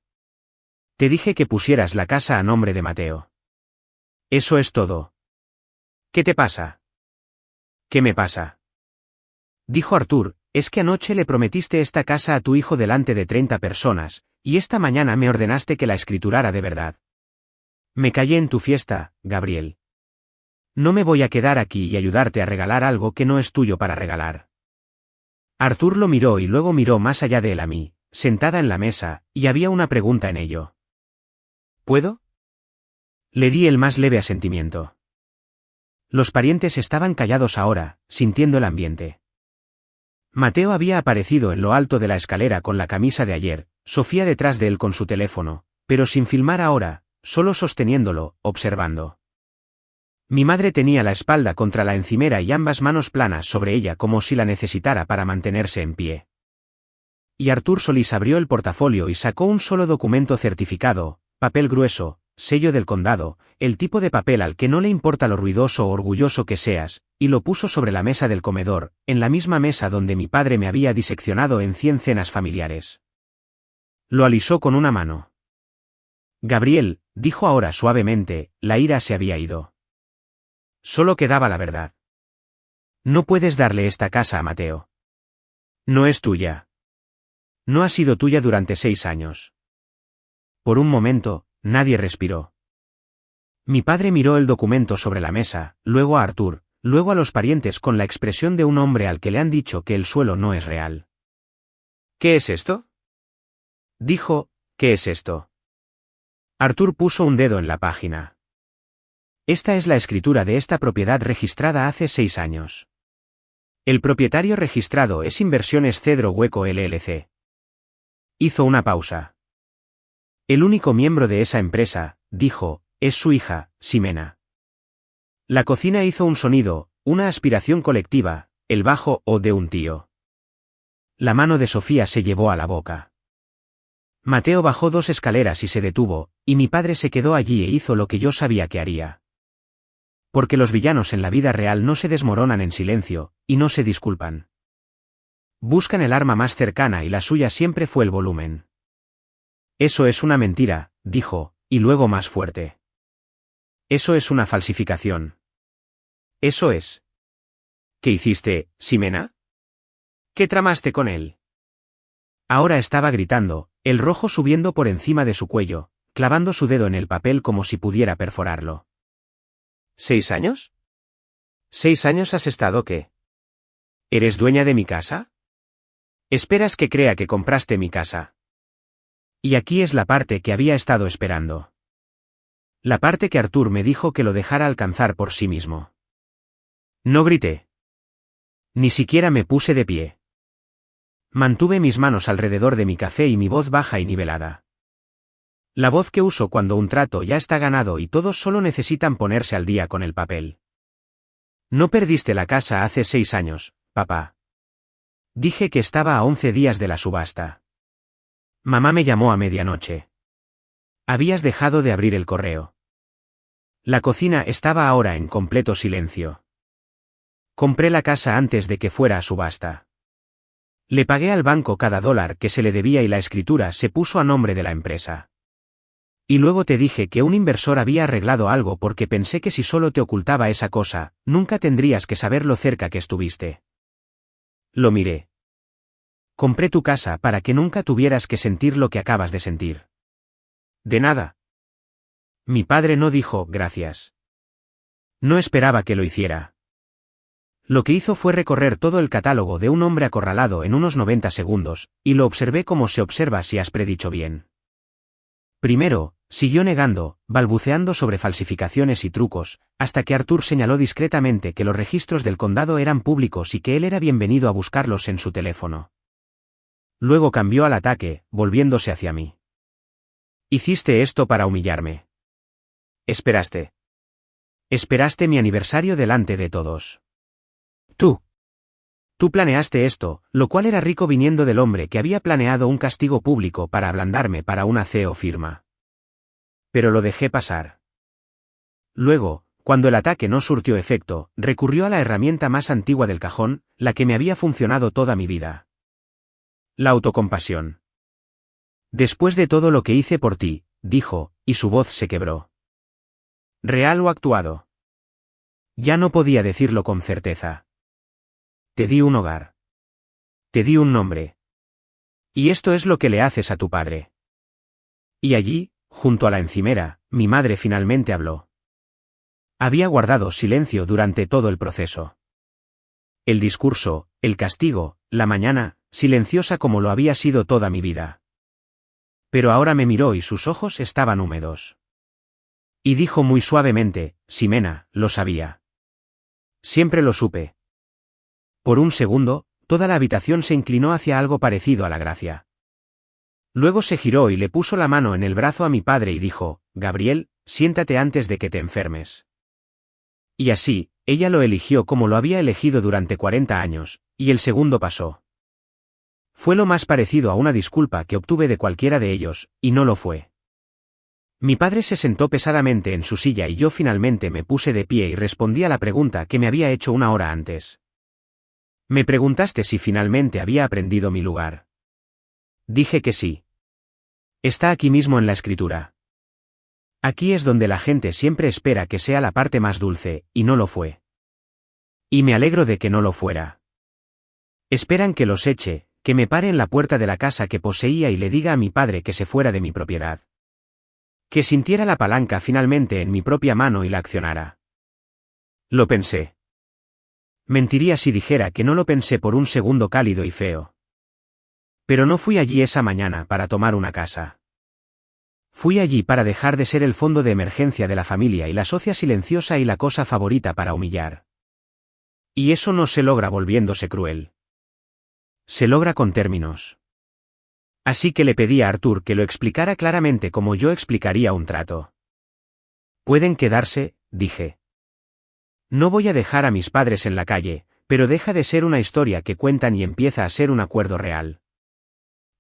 Te dije que pusieras la casa a nombre de Mateo. Eso es todo. ¿Qué te pasa? ¿Qué me pasa? Dijo Arthur, es que anoche le prometiste esta casa a tu hijo delante de 30 personas, y esta mañana me ordenaste que la escriturara de verdad. Me callé en tu fiesta, Gabriel. No me voy a quedar aquí y ayudarte a regalar algo que no es tuyo para regalar. Arthur lo miró y luego miró más allá de él a mí, sentada en la mesa, y había una pregunta en ello. ¿Puedo? Le di el más leve asentimiento. Los parientes estaban callados ahora, sintiendo el ambiente. Mateo había aparecido en lo alto de la escalera con la camisa de ayer, Sofía detrás de él con su teléfono, pero sin filmar ahora, solo sosteniéndolo, observando. Mi madre tenía la espalda contra la encimera y ambas manos planas sobre ella como si la necesitara para mantenerse en pie. Y Arthur Solís abrió el portafolio y sacó un solo documento certificado, papel grueso, sello del condado, el tipo de papel al que no le importa lo ruidoso o orgulloso que seas, y lo puso sobre la mesa del comedor, en la misma mesa donde mi padre me había diseccionado en 100 cenas familiares. Lo alisó con una mano. Gabriel, dijo ahora suavemente, la ira se había ido. Solo quedaba la verdad. No puedes darle esta casa a Mateo. No es tuya. No ha sido tuya durante 6 años. Por un momento, nadie respiró. Mi padre miró el documento sobre la mesa, luego a Arthur, luego a los parientes con la expresión de un hombre al que le han dicho que el suelo no es real. ¿Qué es esto? Dijo, ¿qué es esto? Arthur puso un dedo en la página. Esta es la escritura de esta propiedad registrada hace 6 años. El propietario registrado es Inversiones Cedro Hueco LLC. Hizo una pausa. El único miembro de esa empresa, dijo, es su hija, Ximena. La cocina hizo un sonido, una aspiración colectiva, el bajo o de un tío. La mano de Sofía se llevó a la boca. Mateo bajó 2 escaleras y se detuvo, y mi padre se quedó allí e hizo lo que yo sabía que haría. Porque los villanos en la vida real no se desmoronan en silencio, y no se disculpan. Buscan el arma más cercana y la suya siempre fue el volumen. Eso es una mentira, dijo, y luego más fuerte. Eso es una falsificación. Eso es. ¿Qué hiciste, Ximena? ¿Qué tramaste con él? Ahora estaba gritando, el rojo subiendo por encima de su cuello, clavando su dedo en el papel como si pudiera perforarlo. ¿6 años? ¿6 años has estado qué? ¿Eres dueña de mi casa? ¿Esperas que crea que compraste mi casa? Y aquí es la parte que había estado esperando. La parte que Arthur me dijo que lo dejara alcanzar por sí mismo. No grité. Ni siquiera me puse de pie. Mantuve mis manos alrededor de mi café y mi voz baja y nivelada. La voz que uso cuando un trato ya está ganado y todos solo necesitan ponerse al día con el papel. No perdiste la casa hace 6 años, papá. Dije que estaba a 11 días de la subasta. Mamá me llamó a medianoche. Habías dejado de abrir el correo. La cocina estaba ahora en completo silencio. Compré la casa antes de que fuera a subasta. Le pagué al banco cada $1 que se le debía y la escritura se puso a nombre de la empresa. Y luego te dije que un inversor había arreglado algo porque pensé que si solo te ocultaba esa cosa, nunca tendrías que saber lo cerca que estuviste. Lo miré. Compré tu casa para que nunca tuvieras que sentir lo que acabas de sentir. De nada. Mi padre no dijo gracias. No esperaba que lo hiciera. Lo que hizo fue recorrer todo el catálogo de un hombre acorralado en unos 90 segundos, y lo observé como se observa si has predicho bien. Primero, siguió negando, balbuceando sobre falsificaciones y trucos, hasta que Arthur señaló discretamente que los registros del condado eran públicos y que él era bienvenido a buscarlos en su teléfono. Luego cambió al ataque, volviéndose hacia mí. Hiciste esto para humillarme. Esperaste. Esperaste mi aniversario delante de todos. Tú planeaste esto, lo cual era rico viniendo del hombre que había planeado un castigo público para ablandarme para una CEO firma. Pero lo dejé pasar. Luego, cuando el ataque no surtió efecto, recurrió a la herramienta más antigua del cajón, la que me había funcionado toda mi vida. La autocompasión. Después de todo lo que hice por ti, dijo, y su voz se quebró. ¿Real o actuado? Ya no podía decirlo con certeza. Te di un hogar. Te di un nombre. Y esto es lo que le haces a tu padre. Y allí, junto a la encimera, mi madre finalmente habló. Había guardado silencio durante todo el proceso. El discurso, el castigo, la mañana, silenciosa como lo había sido toda mi vida. Pero ahora me miró y sus ojos estaban húmedos. Y dijo muy suavemente, Ximena, lo sabía. Siempre lo supe. Por un segundo, toda la habitación se inclinó hacia algo parecido a la gracia. Luego se giró y le puso la mano en el brazo a mi padre y dijo, Gabriel, siéntate antes de que te enfermes. Y así, ella lo eligió como lo había elegido durante 40 años, y el segundo pasó. Fue lo más parecido a una disculpa que obtuve de cualquiera de ellos, y no lo fue. Mi padre se sentó pesadamente en su silla y yo finalmente me puse de pie y respondí a la pregunta que me había hecho una hora antes. Me preguntaste si finalmente había aprendido mi lugar. Dije que sí. Está aquí mismo en la escritura. Aquí es donde la gente siempre espera que sea la parte más dulce, y no lo fue. Y me alegro de que no lo fuera. Esperan que los eche, que me pare en la puerta de la casa que poseía y le diga a mi padre que se fuera de mi propiedad. Que sintiera la palanca finalmente en mi propia mano y la accionara. Lo pensé. Mentiría si dijera que no lo pensé por un segundo cálido y feo. Pero no fui allí esa mañana para tomar una casa. Fui allí para dejar de ser el fondo de emergencia de la familia y la socia silenciosa y la cosa favorita para humillar. Y eso no se logra volviéndose cruel. Se logra con términos. Así que le pedí a Arthur que lo explicara claramente como yo explicaría un trato. Pueden quedarse, dije. No voy a dejar a mis padres en la calle, pero deja de ser una historia que cuentan y empieza a ser un acuerdo real.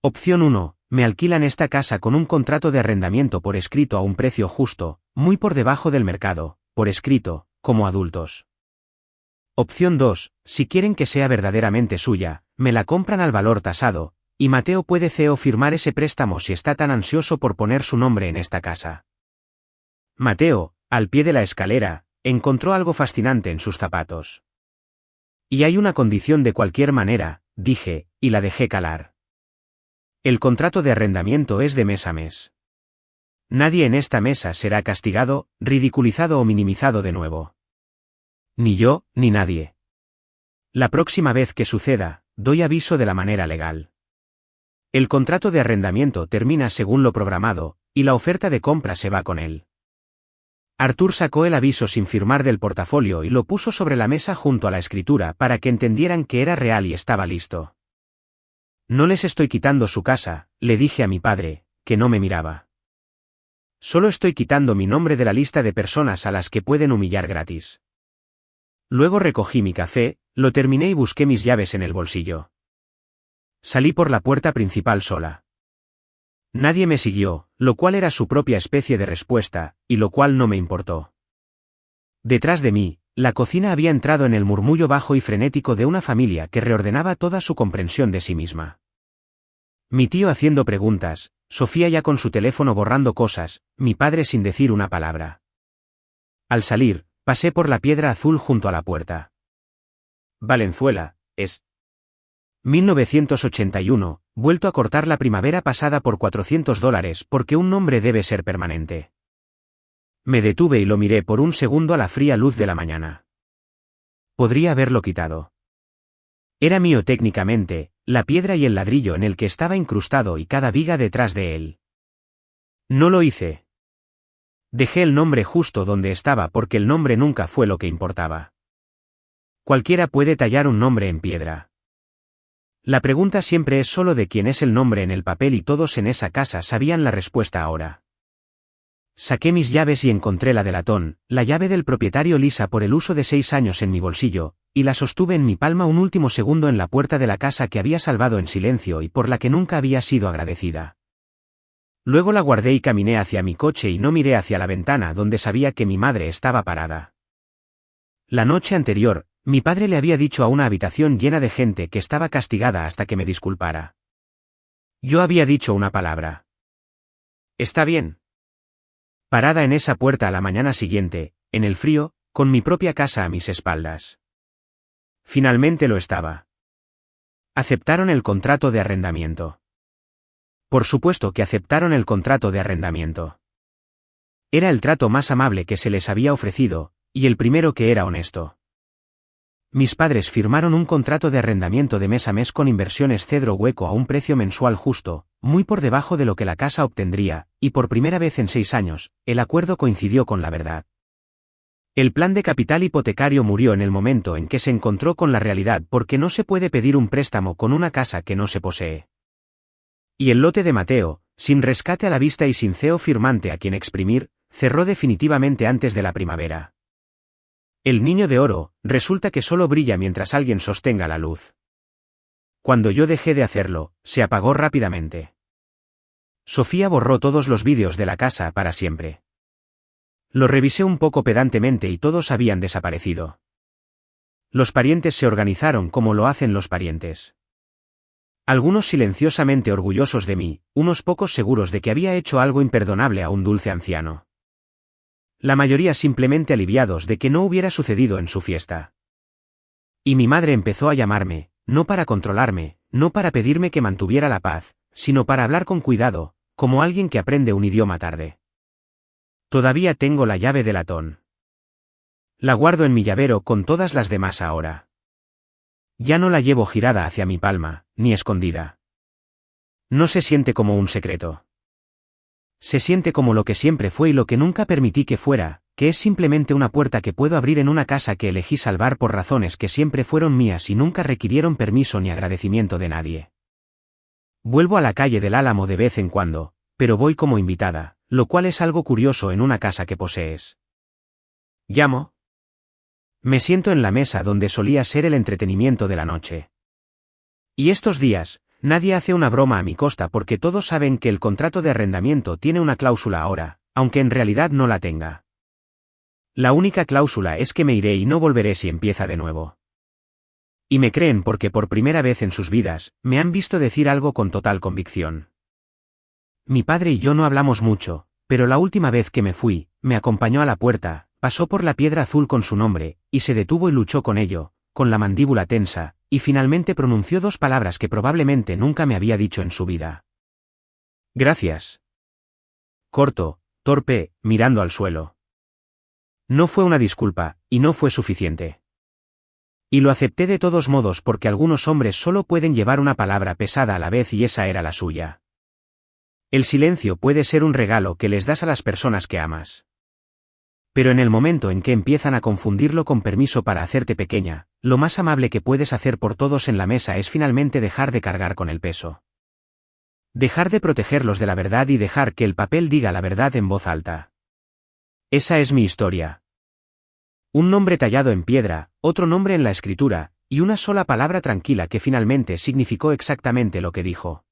Opción 1. Me alquilan esta casa con un contrato de arrendamiento por escrito a un precio justo, muy por debajo del mercado, por escrito, como adultos. Opción 2. Si quieren que sea verdaderamente suya, me la compran al valor tasado, y Mateo puede firmar ese préstamo si está tan ansioso por poner su nombre en esta casa. Mateo, al pie de la escalera, encontró algo fascinante en sus zapatos. Y hay una condición de cualquier manera, dije, y la dejé calar. El contrato de arrendamiento es de mes a mes. Nadie en esta mesa será castigado, ridiculizado o minimizado de nuevo. Ni yo, ni nadie. La próxima vez que suceda, doy aviso de la manera legal. El contrato de arrendamiento termina según lo programado, y la oferta de compra se va con él. Arthur sacó el aviso sin firmar del portafolio y lo puso sobre la mesa junto a la escritura para que entendieran que era real y estaba listo. No les estoy quitando su casa, le dije a mi padre, que no me miraba. Solo estoy quitando mi nombre de la lista de personas a las que pueden humillar gratis. Luego recogí mi café, lo terminé y busqué mis llaves en el bolsillo. Salí por la puerta principal sola. Nadie me siguió, lo cual era su propia especie de respuesta, y lo cual no me importó. Detrás de mí, la cocina había entrado en el murmullo bajo y frenético de una familia que reordenaba toda su comprensión de sí misma. Mi tío haciendo preguntas, Sofía ya con su teléfono borrando cosas, mi padre sin decir una palabra. Al salir, pasé por la piedra azul junto a la puerta. Valenzuela, es 1981, vuelto a cortar la primavera pasada por $400 porque un nombre debe ser permanente. Me detuve y lo miré por un segundo a la fría luz de la mañana. Podría haberlo quitado. Era mío técnicamente, la piedra y el ladrillo en el que estaba incrustado y cada viga detrás de él. No lo hice. Dejé el nombre justo donde estaba porque el nombre nunca fue lo que importaba. Cualquiera puede tallar un nombre en piedra. La pregunta siempre es solo de quién es el nombre en el papel y todos en esa casa sabían la respuesta ahora. Saqué mis llaves y encontré la de latón, la llave del propietario lisa por el uso de 6 años en mi bolsillo, y la sostuve en mi palma un último segundo en la puerta de la casa que había salvado en silencio y por la que nunca había sido agradecida. Luego la guardé y caminé hacia mi coche y no miré hacia la ventana donde sabía que mi madre estaba parada. La noche anterior, mi padre le había dicho a una habitación llena de gente que estaba castigada hasta que me disculpara. Yo había dicho una palabra. Está bien. Parada en esa puerta a la mañana siguiente, en el frío, con mi propia casa a mis espaldas. Finalmente lo estaba. Aceptaron el contrato de arrendamiento. Por supuesto que aceptaron el contrato de arrendamiento. Era el trato más amable que se les había ofrecido, y el primero que era honesto. Mis padres firmaron un contrato de arrendamiento de mes a mes con Inversiones Cedro Hueco a un precio mensual justo, muy por debajo de lo que la casa obtendría, y por primera vez en 6 años, el acuerdo coincidió con la verdad. El plan de capital hipotecario murió en el momento en que se encontró con la realidad porque no se puede pedir un préstamo con una casa que no se posee. Y el lote de Mateo, sin rescate a la vista y sin CEO firmante a quien exprimir, cerró definitivamente antes de la primavera. El niño de oro, resulta que solo brilla mientras alguien sostenga la luz. Cuando yo dejé de hacerlo, se apagó rápidamente. Sofía borró todos los vídeos de la casa para siempre. Lo revisé un poco pedantemente y todos habían desaparecido. Los parientes se organizaron como lo hacen los parientes. Algunos silenciosamente orgullosos de mí, unos pocos seguros de que había hecho algo imperdonable a un dulce anciano. La mayoría simplemente aliviados de que no hubiera sucedido en su fiesta. Y mi madre empezó a llamarme, no para controlarme, no para pedirme que mantuviera la paz, sino para hablar con cuidado, como alguien que aprende un idioma tarde. Todavía tengo la llave de latón. La guardo en mi llavero con todas las demás ahora. Ya no la llevo girada hacia mi palma, ni escondida. No se siente como un secreto. Se siente como lo que siempre fue y lo que nunca permití que fuera, que es simplemente una puerta que puedo abrir en una casa que elegí salvar por razones que siempre fueron mías y nunca requirieron permiso ni agradecimiento de nadie. Vuelvo a la calle del Álamo de vez en cuando, pero voy como invitada, lo cual es algo curioso en una casa que posees. Llamo. Me siento en la mesa donde solía ser el entretenimiento de la noche. Y estos días, nadie hace una broma a mi costa porque todos saben que el contrato de arrendamiento tiene una cláusula ahora, aunque en realidad no la tenga. La única cláusula es que me iré y no volveré si empieza de nuevo. Y me creen porque por primera vez en sus vidas, me han visto decir algo con total convicción. Mi padre y yo no hablamos mucho, pero la última vez que me fui, me acompañó a la puerta, pasó por la piedra azul con su nombre, y se detuvo y luchó con ello, con la mandíbula tensa, y finalmente pronunció 2 palabras que probablemente nunca me había dicho en su vida. Gracias. Corto, torpe, mirando al suelo. No fue una disculpa, y no fue suficiente. Y lo acepté de todos modos porque algunos hombres solo pueden llevar una palabra pesada a la vez y esa era la suya. El silencio puede ser un regalo que les das a las personas que amas. Pero en el momento en que empiezan a confundirlo con permiso para hacerte pequeña, lo más amable que puedes hacer por todos en la mesa es finalmente dejar de cargar con el peso. Dejar de protegerlos de la verdad y dejar que el papel diga la verdad en voz alta. Esa es mi historia. Un nombre tallado en piedra, otro nombre en la escritura, y una sola palabra tranquila que finalmente significó exactamente lo que dijo.